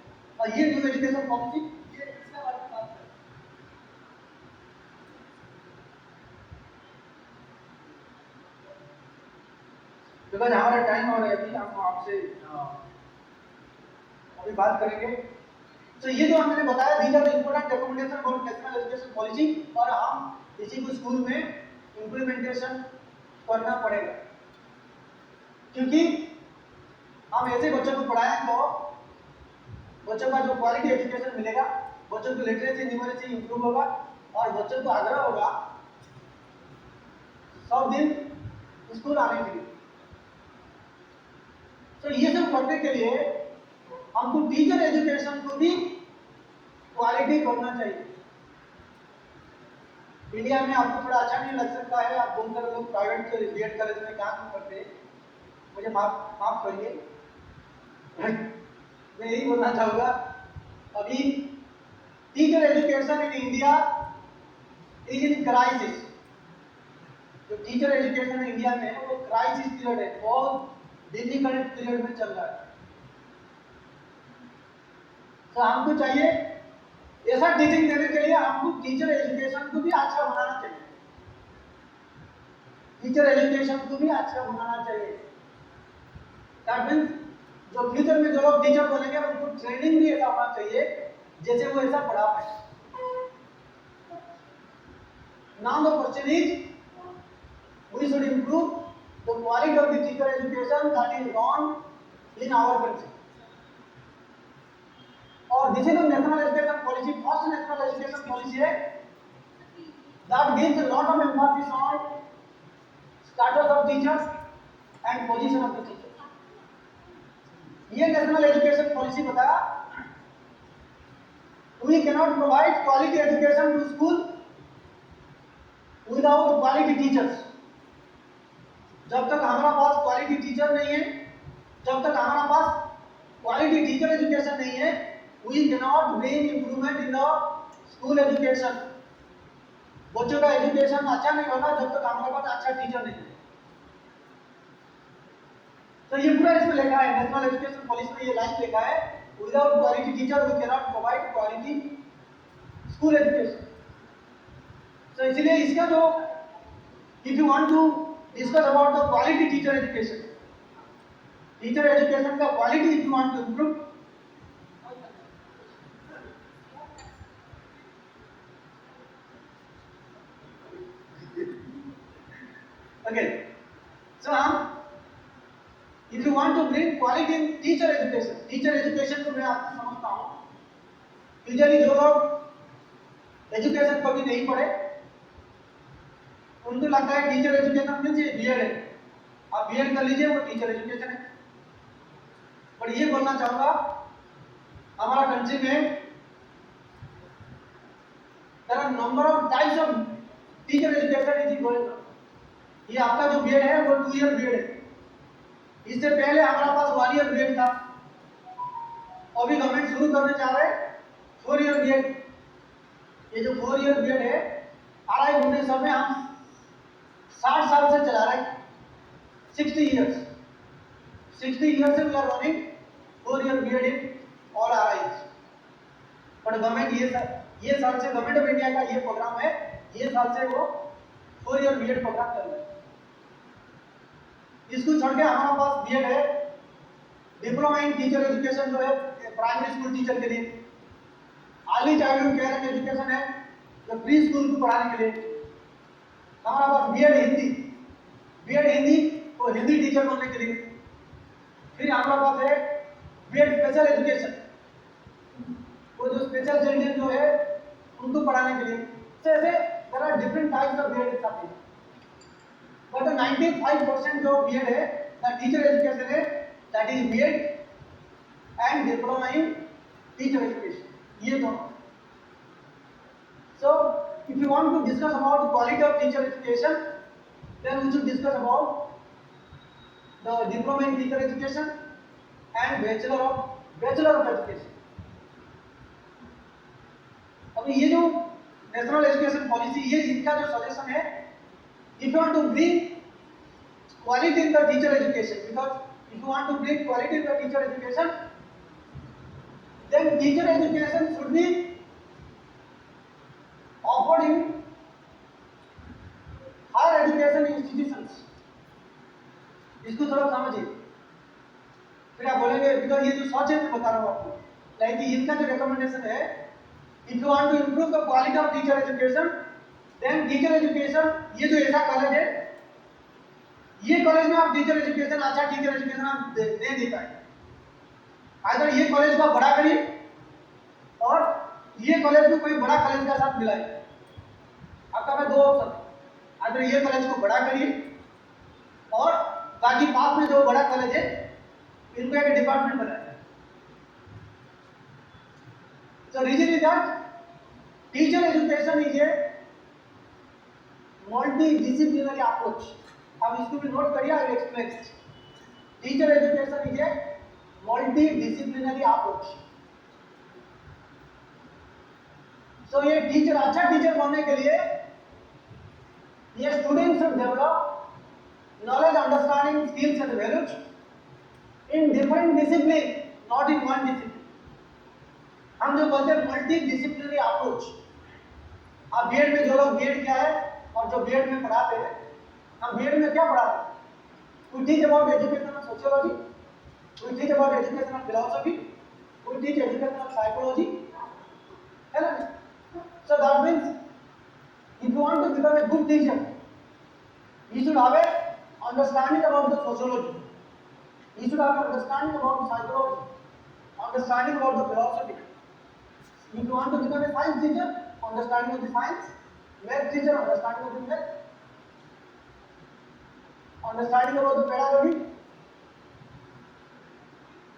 D: और ये न्यू एजुकेशन पॉलिसी ये इसका बारे में बात करें। बिकॉज हमारा टाइम और अभी हम आपसे अभी बात करेंगे। तो ये जो हमने बताया, these are the important recommendation for national education policy, और हम इसी को स्कूल में इम्प्लीमेंटेशन करना पड़ेगा, क्योंकि हम ऐसे बच्चों को पढ़ाएं तो बच्चों का जो क्वालिटी एजुकेशन मिलेगा, बच्चों को लिटरेसी न्यूमरेसी इंप्रूव होगा और बच्चों को आग्रह होगा सब दिन स्कूल आने के लिए। तो ये सब करने के लिए हमको टीचर एजुकेशन को भी क्वालिटी करना चाहिए। इंडिया में आपको थोड़ा अच्छा नहीं लग सकता है, आप बहुत सारे लोग प्राइवेट बीएड कॉलेज में काम करते हैं, मुझे माफ करिए, मैं यही बोलना चाहूँगा, अभी teacher education in India is in crisis. जो टीचर एजुकेशन इंडिया में है वो क्राइसिस पीरियड है, बहुत डिफिकल्ट पीरियड में चल रहा है। तो हमको चाहिए ऐसा टीचिंग देने के लिए हमको टीचर एजुकेशन को भी अच्छा बनाना चाहिए, टीचर एजुकेशन को भी अच्छा बनाना चाहिए। दैट मीन्स जो फ्यूचर में जो लोग टीचर बनेंगे उनको ट्रेनिंग भी ऐसा होना चाहिए जैसे वो ऐसा पढ़ा पाए। Now the question is we should improve the quality of the teacher education that is gone in our country. और this is the national education policy, first national education policy है that gives a lot of emphasis on status of teachers and position of the teachers. ये national education policy बताया we cannot provide quality education to school without quality teachers. जब तक हमारा पास quality teacher नहीं है, जब तक हमारा पास क्वालिटी टीचर एजुकेशन नहीं है, we can not bring improvement in the school education. बच्चों का एजुकेशन अच्छा नहीं होगा जब तक हमारे पास अच्छा टीचर नहीं है। तो ये पूरा इसमें लिखा है, नेशनल एजुकेशन पॉलिसी में ये लाइन लिखा है, without quality teacher we can not provide quality school education. तो इसलिए इसका जो if you want to discuss about the quality teacher education, teacher education का quality if you want to improve, okay, so if you want to bring quality in teacher education को मैं आपको समझता हूँ, यूजुअली जो लोग एजुकेशन कभी नहीं पढ़े उनको लगता है टीचर एजुकेशन मीन्स ये बीएड है, आप बीएड कर लीजिए वो टीचर एजुकेशन है। पर ये बोलना चाहूंगा हमारा कंट्री में there are number of types of teacher education is going on. ये आपका जो बीएड है वो 2 ईयर बीएड है, इससे पहले हमारा पास 1 ईयर बीएड था, अभी गवर्नमेंट शुरू करने जा रहे हैं 4 ईयर बीएड। ये जो 4 ईयर बीएड है 2.5 में हम 60 साल से चला रहे हैं, 60 years से we are running 4 year B Ed in all R IEs. But government ये साल से गवर्नमेंट ऑफ इंडिया का ये प्रोग्राम है, ये साल से वो 4 ईयर बीएड प्रोग्राम चल रहा है। इसको छोड़ के हमारे पास बीएड है, डिप्लोमा इन टीचर एजुकेशन जो है प्राइमरी स्कूल टीचर के लिए, early childhood care and education है जो प्री स्कूल को पढ़ाने के लिए, हमारा पास बीएड हिंदी तो हिंदी टीचर बनने के लिए, फिर हमारा पास है बीएड स्पेशल एजुकेशन, वो जो स्पेशल चिल्ड्रन जो है उनको पढ़ाने के लिए। ऐसे there are different types of B Ed आते हैं, बट 95% जो बीएड है द टीचर एजुकेशन है that is B Ed and diploma in teacher education, ये दोनों। सो if you want to discuss about the quality of teacher education, then we should discuss about the diploma in teacher education and bachelor of education. अब ये जो national education policy ये इनका जो suggestion है, if you want to bring quality in the teacher education, because if you want to bring quality in the teacher education, then teacher education should be offered in higher education institutions। इसको थोड़ा समझिए, फिर आप बोलेंगे because ये जो सच है मैं बता रहा हूँ आपको, लाइक इनका जो रिकमेंडेशन है, if you want to improve the quality of teacher education, then teacher education ये जो ऐसा कॉलेज है, ये कॉलेज में आप टीचर एजुकेशन अच्छा टीचर एजुकेशन आप दे नहीं पाए। आइदर ये कॉलेज को बड़ा करिए और ये कॉलेज को कोई बड़ा कॉलेज के साथ मिलाइए। आपका मैं दो ऑप्शन, आइदर ये कॉलेज को बड़ा करिए और बाकी पास में जो बड़ा कॉलेज है इनको एक डिपार्टमेंट बनाइए। So reason is that teacher education is a multidisciplinary approach. अब इसको भी नोट करिए, I will explain. Teacher education is a multidisciplinary approach. So ये टीचर, अच्छा टीचर बनने के लिए ये student should develop knowledge, understanding, skills and values in different discipline, not in one discipline. हम जो बोलते हैं मल्टी डिसिप्लिनरी अप्रोच। अब बीएड में जो लोग बीएड किया है और जो बीएड में पढ़ाते हैं, हम बीएड में क्या पढ़ाते हैं? We teach about education of sociology, we teach about education of philosophy, we teach education of psychology, है ना? So that means if you want to become a good teacher, you should have a understanding about the sociology, you should have an understanding about psychology, understanding about the philosophy. If you want to become a science teacher, understanding of the science, math teacher, understanding of the math, understanding about the pedagogy,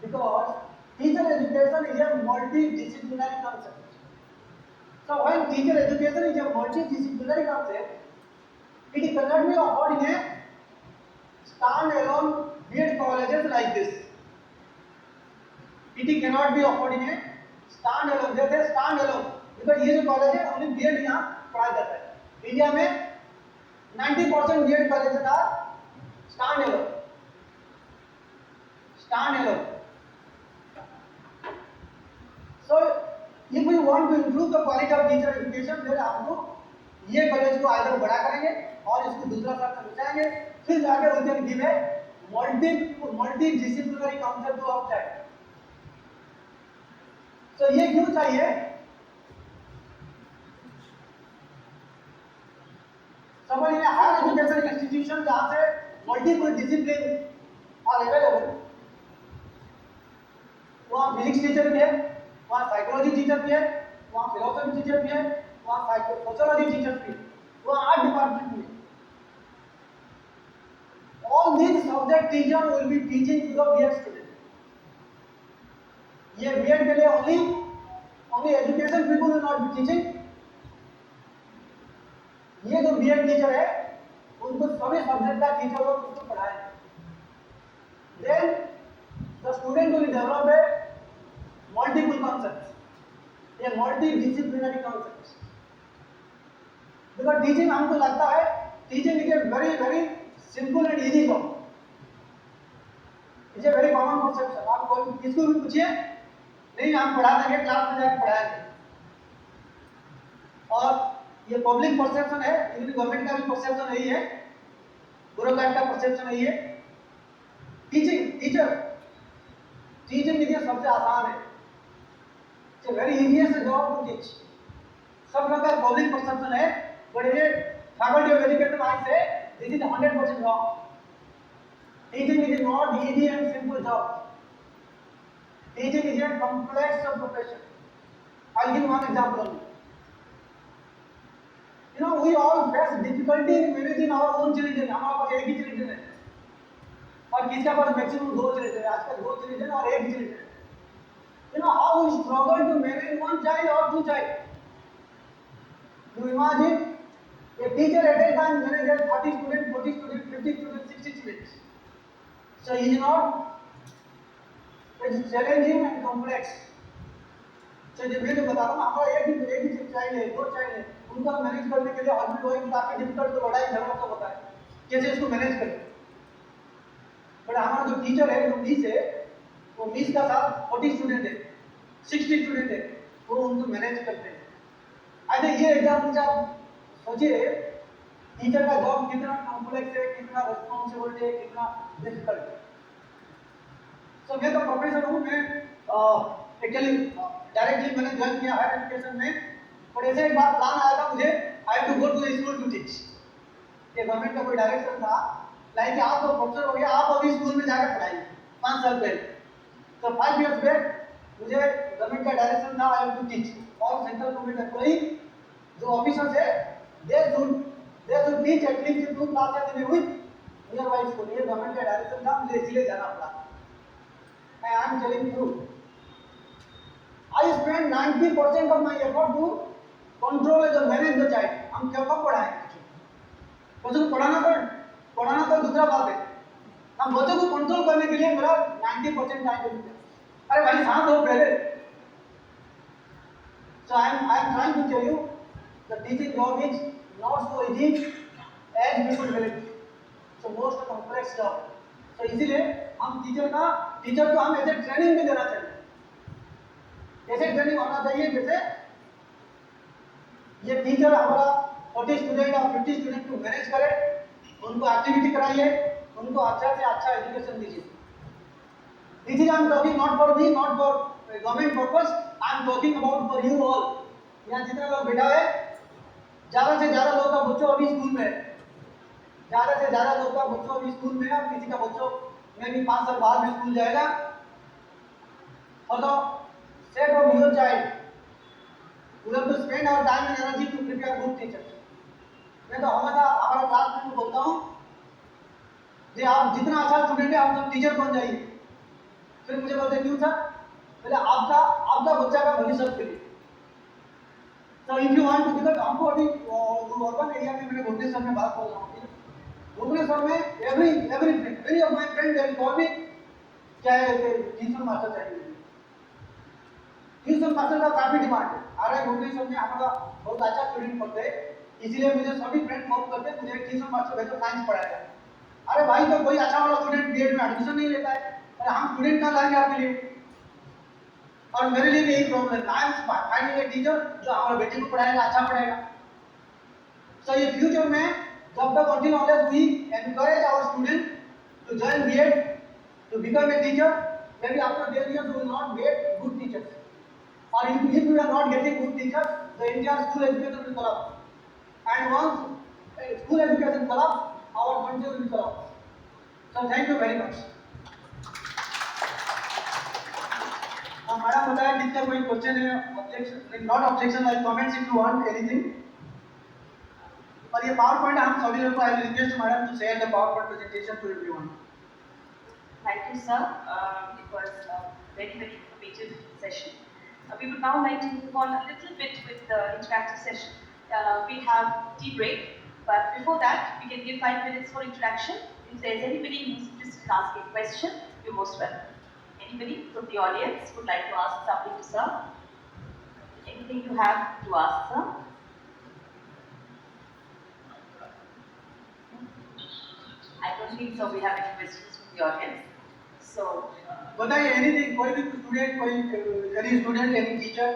D: because teacher education is a multidisciplinary concept. So when teacher education is a multidisciplinary concept, it cannot be offered in a stand-alone BEd colleges like this. It cannot be offered in a stand-alone. जैसे stand-alone, because ये जो college है only BEd यहाँ पढ़ाया जाता है। India में 90% BEd colleges are stand-alone. Stand-alone. So if we want to improve the quality of teacher education, then आपको ये कॉलेज को आगे बड़ा करेंगे और इसको दूसरा साल में बचाएंगे, फिर जाके we can give a multi-disciplinary concept to our child. तो ये क्यों चाहिए? समझ में हायर एजुकेशन इंस्टीट्यूशन जहां से मल्टीपल डिसिप्लिन आर अवेलेबल, वहाँ फिजिक्स टीचर भी है, वहाँ साइकोलॉजी टीचर भी है, वहाँ फिलोसफी टीचर भी है, वहाँ सोशियोलॉजी टीचर भी है, वहाँ आर्ट डिपार्टमेंट भी है। All these subject teacher will be teaching to the BEd student. ये BEd के लिए only education people will not be teaching. ये जो BEd टीचर है उनको सभी सब्जेक्ट का टीचर लोग उनको पढ़ाएं। Then the student will develop a multiple concepts, a multidisciplinary concepts. Because teaching हमको लगता है teaching is a very simple and easy job. It's a very common concept. आप कोई किसको भी पूछिए, नहीं हम पढ़ा देंगे, क्लास में जाकर पढ़ाएंगे। और ये पब्लिक परसेप्शन है, इवन गवर्नमेंट का भी परसेप्शन यही है, ब्यूरोक्रेट का परसेप्शन यही है। टीचिंग देखिए सबसे आसान है, it's very easiest job to teach. सब लोग का पब्लिक परसेप्शन है, बट ये faculty of education I say this is 100% wrong. Teaching is not easy and simple job. Teaching is a complex profession. I'll give one example only. You know, we all face difficulty in managing our own children. हमारे पास एक ही children है, और किसके पास maximum 2 children है, आजकल 2 children और एक children है। You know how we struggle to manage 1 child or 2 child. You imagine a teacher at a time manages 30 students, 40 students, 50 students, 60 students. So he is not. It's challenging and complex. So जब मैं तो बता रहा हूँ, हमारा एक ही child है, 2 child है, उनको मैनेज करने के लिए हस्बैंड वाइफ काफी डिफिकल्ट, तो लड़ाई झगड़ा तो होता है, कैसे इसको मैनेज करें। बट हमारा जो टीचर है, जो मिस है, वो मिस का साथ 40 स्टूडेंट है, 60 स्टूडेंट है, वो उनको मैनेज करते हैं। आई थिंक ये एग्जाम्पल से आप सोचिए टीचर का जॉब कितना कॉम्प्लेक्स है, कितना रिस्पॉन्सिबिलिटी है, कितना डिफिकल्ट है। तो मैं तो प्रोफेसर हूँ, मैं एक्चुअली डायरेक्टली मैंने ज्वाइन किया हायर एजुकेशन में, और ऐसे एक बार प्लान आया था मुझे, I have to go to school to teach. ये गवर्नमेंट का कोई डायरेक्शन था, लाइक आप तो प्रोफेसर हो गया, आप अभी स्कूल में जाकर पढ़ाइए 5 साल पहले। तो तो 5 years बैक मुझे गवर्नमेंट का डायरेक्शन था आई हैव टू टीच, और सेंट्रल गवर्नमेंट एम्प्लॉई जो ऑफिसर्स है they should teach at least 2 classes in a week nearby school. ये गवर्नमेंट का डायरेक्शन था, मुझे इसलिए जाना पड़ा। I am telling you, I spend 90% of my effort to control and manage the child. हम क्या कब पढ़ाएं बच्चों को? पढ़ाना तो दूसरा बात है, हम बच्चों को कंट्रोल करने के लिए मेरा 90% टाइम देते हैं। अरे भाई शांत हो पहले। So I am trying to tell you the teaching job is not so easy as people believe. So most complex job. So इसीलिए हम टीचर को हम ऐसे ट्रेनिंग भी देना चाहिए। ऐसे ट्रेनिंग होना चाहिए जैसे ये टीचर हमारा 40 स्टूडेंट और 50 स्टूडेंट को मैनेज करे, उनको एक्टिविटी कराइए, उनको अच्छा से अच्छा एजुकेशन दीजिए। This is I am talking not for me, not for government purpose, I am talking about for you all. यहाँ जितने लोग बैठा है, ज़्यादा से ज़्यादा लोग का बच्चों अभी स्कूल में है, ज़्यादा से ज़्यादा लोग का बच्चों अभी स्कूल में है, और किसी का बच्चों में भी 5 साल बाद में स्कूल जाएगा। और तो set of your child, we have to spend our time and energy to prepare good teachers. मैं तो हमेशा हमारा क्लास में बोलता हूँ कि आप जितना अच्छा स्टूडेंट है आप तो टीचर बन जाइए। फिर मुझे बोलते क्यों सर? पहले आपका बच्चा का भविष्य के लिए। तो if you want to, because हमको अभी अर्बन एरिया में, मैंने भुवनेश्वर में बात कर रहा हूँ, भुवनेश्वर में every of my friend they call मी, क्या है ट्यूशन मास्टर चाहिए। ट्यूशन मास्टर का काफी डिमांड है। अरे भुवनेश्वर में हमारा बहुत अच्छा स्टूडेंट पढ़ते हैं, इसीलिए मुझे सभी फ्रेंड फोन करते हैं, मुझे ट्यूशन मास्टर भेजो, साइंस पढ़ाएगा। अरे भाई तो कोई अच्छा वाला स्टूडेंट बीएड में एडमिशन नहीं लेता है, अरे हम स्टूडेंट कहाँ लाएंगे आपके लिए? और मेरे लिए भी यही प्रॉब्लम है, I am finding a teacher जो हमारे बेटे को पढ़ाएगा, अच्छा पढ़ाएगा। सो ये फ्यूचर में जब तक until unless we encourage our student to join BEd to become a teacher, maybe after 10 years we will not get good teachers. Or if we are not getting good teachers, the entire school education will collapse. And once school education collapse, our country will collapse. So thank you very much. Madam बताया किसका कोई question है, objection, not objection, like comments if you want anything. और ये power point हम सभी लोगों को, I will request madam to share the power point presentation to everyone.
A: Thank you, sir. It was a very, very informative session. We would now like to move on a little bit with the interactive session. We have tea break, but before that, we can give 5 minutes for interaction. If there is anybody who's interested in asking a question, you're most welcome. Anybody from the audience would like to ask something to sir? Anything you have to ask, sir? I don't think so. We have any questions from the audience. So,
D: बताइए anything, कोई भी student, कोई any student, any teacher,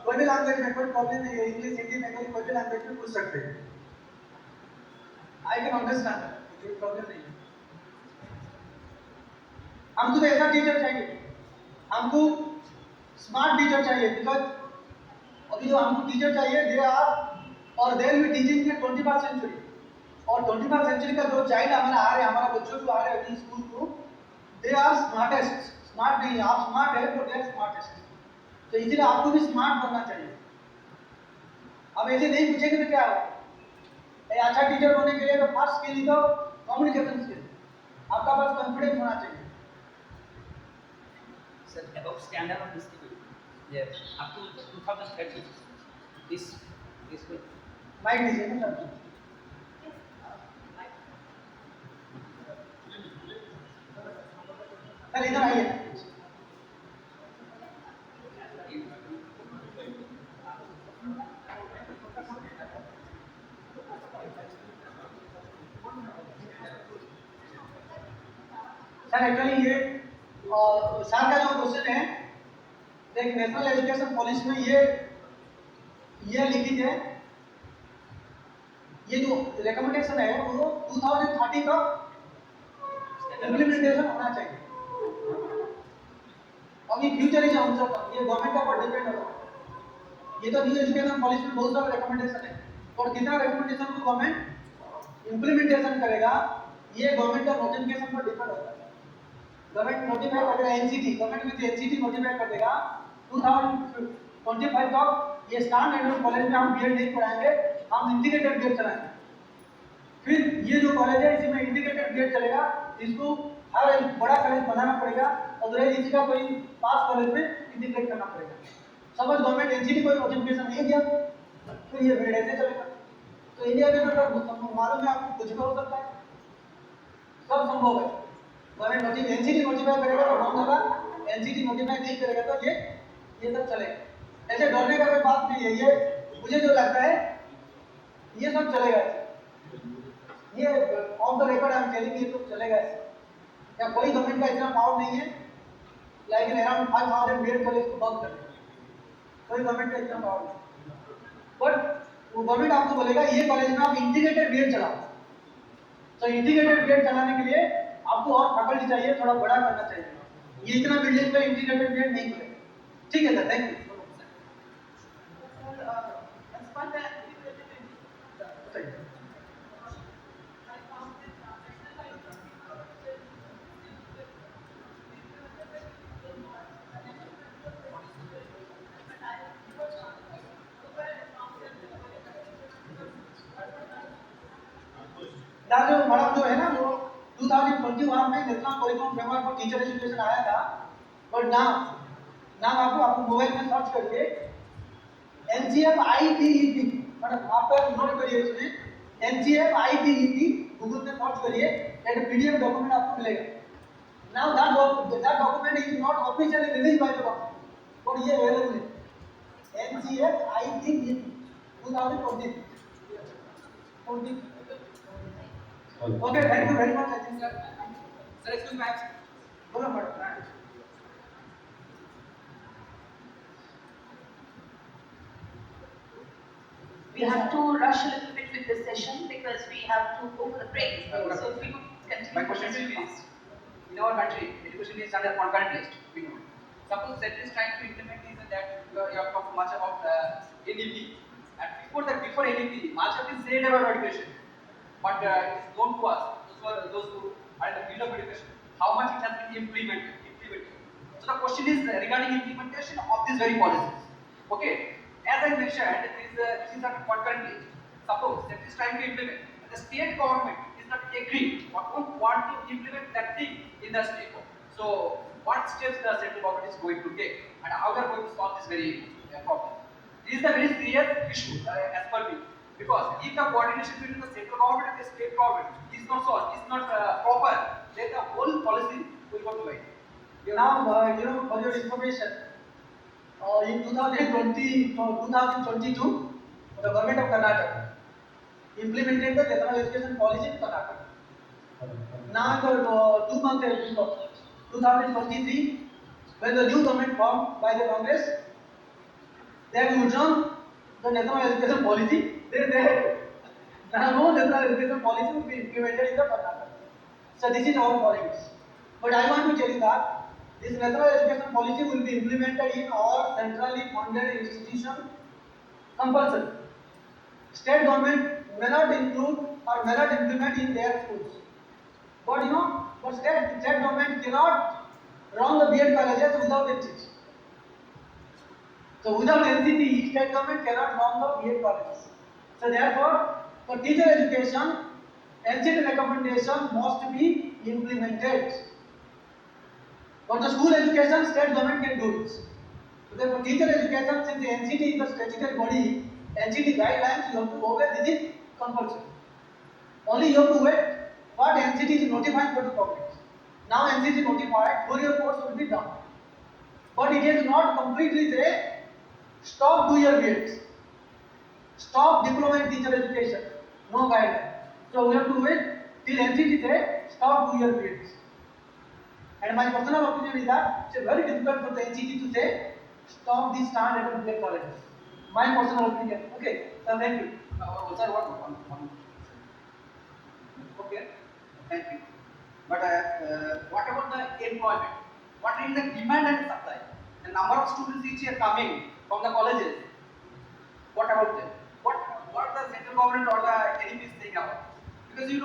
D: कोई भी language में कोई problem नहीं है, इंग्लिश, हिंदी में कोई भी लैंग्वेज में पूछ सकते हैं। आई कैन अंडरस्टैंड, कोई प्रॉब्लम नहीं है। हमको तो ऐसा टीचर चाहिए, हमको स्मार्ट टीचर चाहिए, बिकॉज अभी जो हमको टीचर चाहिए दे आर और they will be teaching in 21st century. और 21st सेंचुरी का जो चाइल्ड हमारा आ रहे हैं, हमारा बच्चों को आ रहे हैं अभी स्कूल को, दे आर स्मार्टेस्ट। स्मार्ट नहीं है, आप स्मार्ट है तो दे आर स्मार्टेस्ट। तो इसलिए आपको भी स्मार्ट बनना चाहिए। अब ऐसे नहीं पूछेंगे तो क्या होगा? अच्छा टीचर बनने के लिए तो फर्स्ट स्किल तो कम्युनिकेशन स्किल, आपका पास कॉन्फिडेंस होना चाहिए।
B: Sir, about standard of distribution, yes, up to 2030, this will.
D: Mic दीजिए ना सर। सर इधर आइए। सर एक्चुअली ये सर का जो क्वेश्चन है, एक नेशनल एजुकेशन पॉलिसी में ये लिखित है, ये जो रिकमेंडेशन है वो 2030 का इम्प्लीमेंटेशन होना चाहिए। और ये फ्यूचर इज अनसर्टेन, ये गवर्नमेंट का ऊपर डिपेंड होगा। ये तो न्यू एजुकेशन पॉलिसी में बहुत सारे रिकमेंडेशन है, और कितना रिकमेंडेशन को गवर्नमेंट इम्प्लीमेंटेशन करेगा ये गवर्नमेंट का नोटिफिकेशन पर डिपेंड होता है। गवर्नमेंट नोटिफाई कर देगा NCT, government with NCT notify कर देगा 2025 तक ये स्टार एंड कॉलेज में हम बीएड नहीं पढ़ाएंगे, हम इंटीग्रेटेड बीएड चलाएंगे। फिर ये जो कॉलेज है इसमें इंटीग्रेटेड बीएड चलेगा, इसको हर एक बड़ा कॉलेज बनाना पड़ेगा, अदरवाइज इसका कोई पास कॉलेज में इंटीग्रेट करना पड़ेगा। सपोज गवर्नमेंट एनसीटी कोई नोटिफिकेशन नहीं दिया, फिर ये बीएड ऐसे चलेगा। तो इंडिया में तो मालूम है आपको, कुछ भी हो सकता है, सब संभव है। गवर्नमेंट नोटिफिकेशन एनसीटी नोटिफाई करेगा तो बंद होगा, एनसीटी नोटिफाई नहीं करेगा तो ये सब चलेगा। ऐसे डरने का कोई बात नहीं है, ये मुझे जो लगता है ये सब चलेगा, ये on the record I am telling, ये सब चलेगा ऐसे। या कोई गवर्नमेंट का इतना पावर नहीं है लाइक अराउंड 5000 बीएड कॉलेज को बंद कर दे, कोई गवर्नमेंट का इतना पावर नहीं। बट वो गवर्नमेंट आपको बोलेगा ये कॉलेज में आप इंटीग्रेटेड बीएड चलाओ, तो इंटीग्रेटेड बीएड चलाने के लिए आपको और फैकल्टी चाहिए, थोड़ा बड़ा करना चाहिए, ये इतना बिल्डिंग पे इंटीग्रेटेड बीएड नहीं करेगा। ठीक है सर, थैंक यू। जो मैडम जो है ना वो 2021 में national curriculum framework for teacher education आया था, बट नाम आपको मोबाइल में सर्च करके एनसीएफ आईटीईटी, मतलब आपका नोट करिए इसमें एनसीएफ आईटीईटी गूगल में सर्च करिए, एक पीडीएफ डॉक्यूमेंट आपको मिलेगा। Now that document is not officially released by the government, but ये अवेलेबल है, NCF आईटीईटी 2020। Okay, thank you very much. I think
B: Sir, excuse me,
D: बोलो madam.
A: We have to rush a little bit with this session because we have to go for the break. So if we could continue.
B: my question to you is, in our country, education is under concurrent list. We know. Suppose that is trying to implement this and that. You have talked much about NEP, and before NEP, much of is said about education, but it is known to us, those who are in the field of education, how much it has been implemented. So the question is regarding implementation of these very policies. Okay, as I mentioned, this is under concurrent list. Suppose that is trying to implement, and the state government is not agreed or don't want to implement that thing in the state. So what steps the central government is going to take, and how they are going to solve this very problem? This is a very serious issue as per me, because if the coordination between the central government and the state government is not solved, is not proper, then the whole policy will go to waste.
D: Now, for your information, in 2022, the government of Karnataka implemented the national education policy in Karnataka. Now, the 2 months before 2023, when the new government formed by the Congress, they have withdrawn the national education policy. They said no national education policy will be implemented in the Karnataka. So this is our politics. But I want to tell you that this national education policy will be implemented in all centrally funded institutions compulsory. State government may not include or may not implement in their schools. But state government cannot run the BEd colleges without NCT. So without NCT, state government cannot run the BEd colleges. So therefore, for teacher education, NCT recommendation must be implemented. For the school education, state government can do it. So therefore, teacher education, since the NCT is the statutory body, NCT guidelines, you have to obey. This is compulsory. Only you have to wait what NCT is notifying for the public. Now NCT notified, 4-year course will be done. But it is not completely say, stop 2-year BEd. Stop diploma in teacher education. No guideline. So we have to wait till NCT say, stop 2-year BEd. And my personal opinion is that it's very difficult for the NCT to say, stop these standard BEd colleges. My personal opinion. Okay, so thank you.
B: Sir, one. Okay, thank you. But what about the employment? What is the demand and supply? The number of students each year coming from the colleges. What about them? What the central government or the NEP is saying about? Because the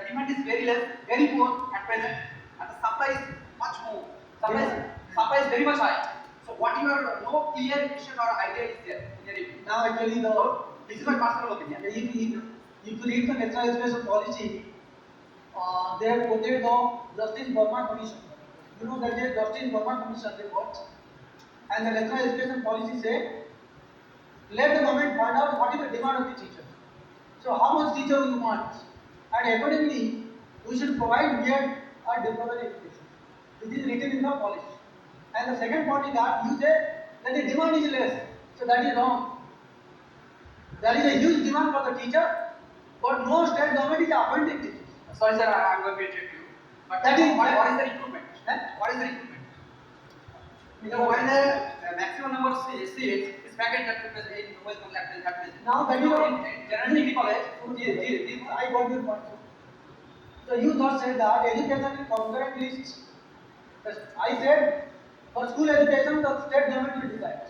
B: demand is very less, very poor at present, and the supply is Supply is very much high. So what your no clear vision or idea is there in your review?
D: Now actually
B: This is my personal opinion.
D: if you read the National Education Policy, they have quoted the Justice Burma Commission. You know that the Justice Burma Commission report and the National Education Policy say, let the government find out what is the demand of the teacher. So how much teacher you want, and accordingly we should provide here a diploma education. This is written in the policy. And the second point is that you say that the demand is less. So that is wrong. There is a huge demand for the teacher, but no state government is appointing teachers.
B: Sorry sir, I am going to interrupt you. But
D: That is-
B: what is the recruitment?
D: Eh?
B: What is the recruitment? When the maximum number of seats is packaged in West Bengal at present.
D: Now that you
B: in general degree college,
D: I got your point. So you just said that education is concurrent list. I said for school education the state government will decide.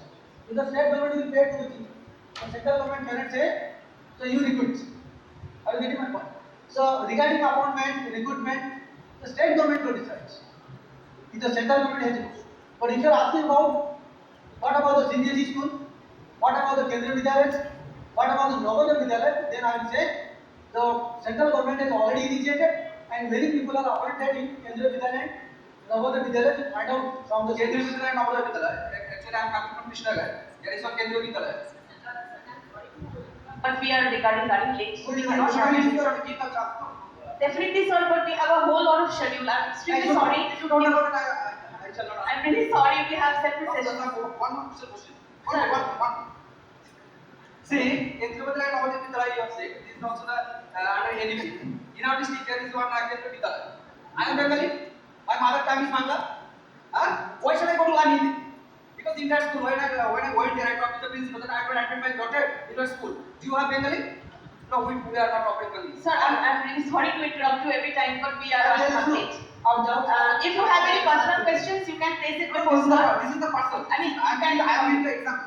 D: If the state government will pay to the teacher, the central government cannot say, so you recruit. Are you getting my point? So regarding appointment, recruitment, the state government will decide. If the central government has rules. But if you are asking about what about the CBSE school, what about the Kendriya Vidyalaya, what about the Navodaya Vidyalaya, then I will say the central government has already initiated and many people are appointed in Kendriya Vidyalaya, Navodaya Vidyalaya to find out from the
B: Kendriya
D: schools.
B: Vidyalaya and Navodaya Vidyalaya. Actually, I am coming from Krishnagar. There is one Kendriya Vidyalaya.
A: But we are regarding late.
B: So
A: We
B: you
A: cannot
B: have
A: have
B: to
A: it.
B: give the chance.
A: Definitely, sir, but we have a whole lot of schedule. I'm extremely sorry.
B: If you don't have it, I shall not.
A: I'm really sorry. We have separate
B: One
A: sessions.
B: more question.
A: Sir.
B: One. See, in Trivandrum and Navodaya Vidyalaya, you have said this is also the under NEP. In our district, there is one Kendriya Vidyalaya. I am Bengali. My mother tongue is Bangla. Why should I go to learn Hindi? Because in that school, when I went there, I talked to the principal that I will admit my daughter in your school. Do you have Bengali? No, we are not offering Bengali.
A: Sir, I'm really sorry to interrupt you every time, but we are on late.
D: Out now.
A: If you have any personal questions, you can place it before sir.
B: This is the parcel.
A: I mean,
B: I am in the exam.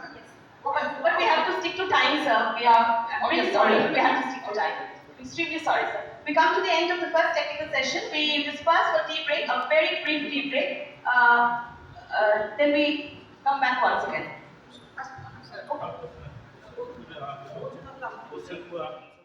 A: But we have to stick to time, sir. I'm really
B: Okay,
A: sorry.
B: sorry.
A: We have to stick to time. Extremely sorry, sir. We come to the end of the first technical session. We disperse for tea break, a very brief tea break. Then we come back once again.
E: Question को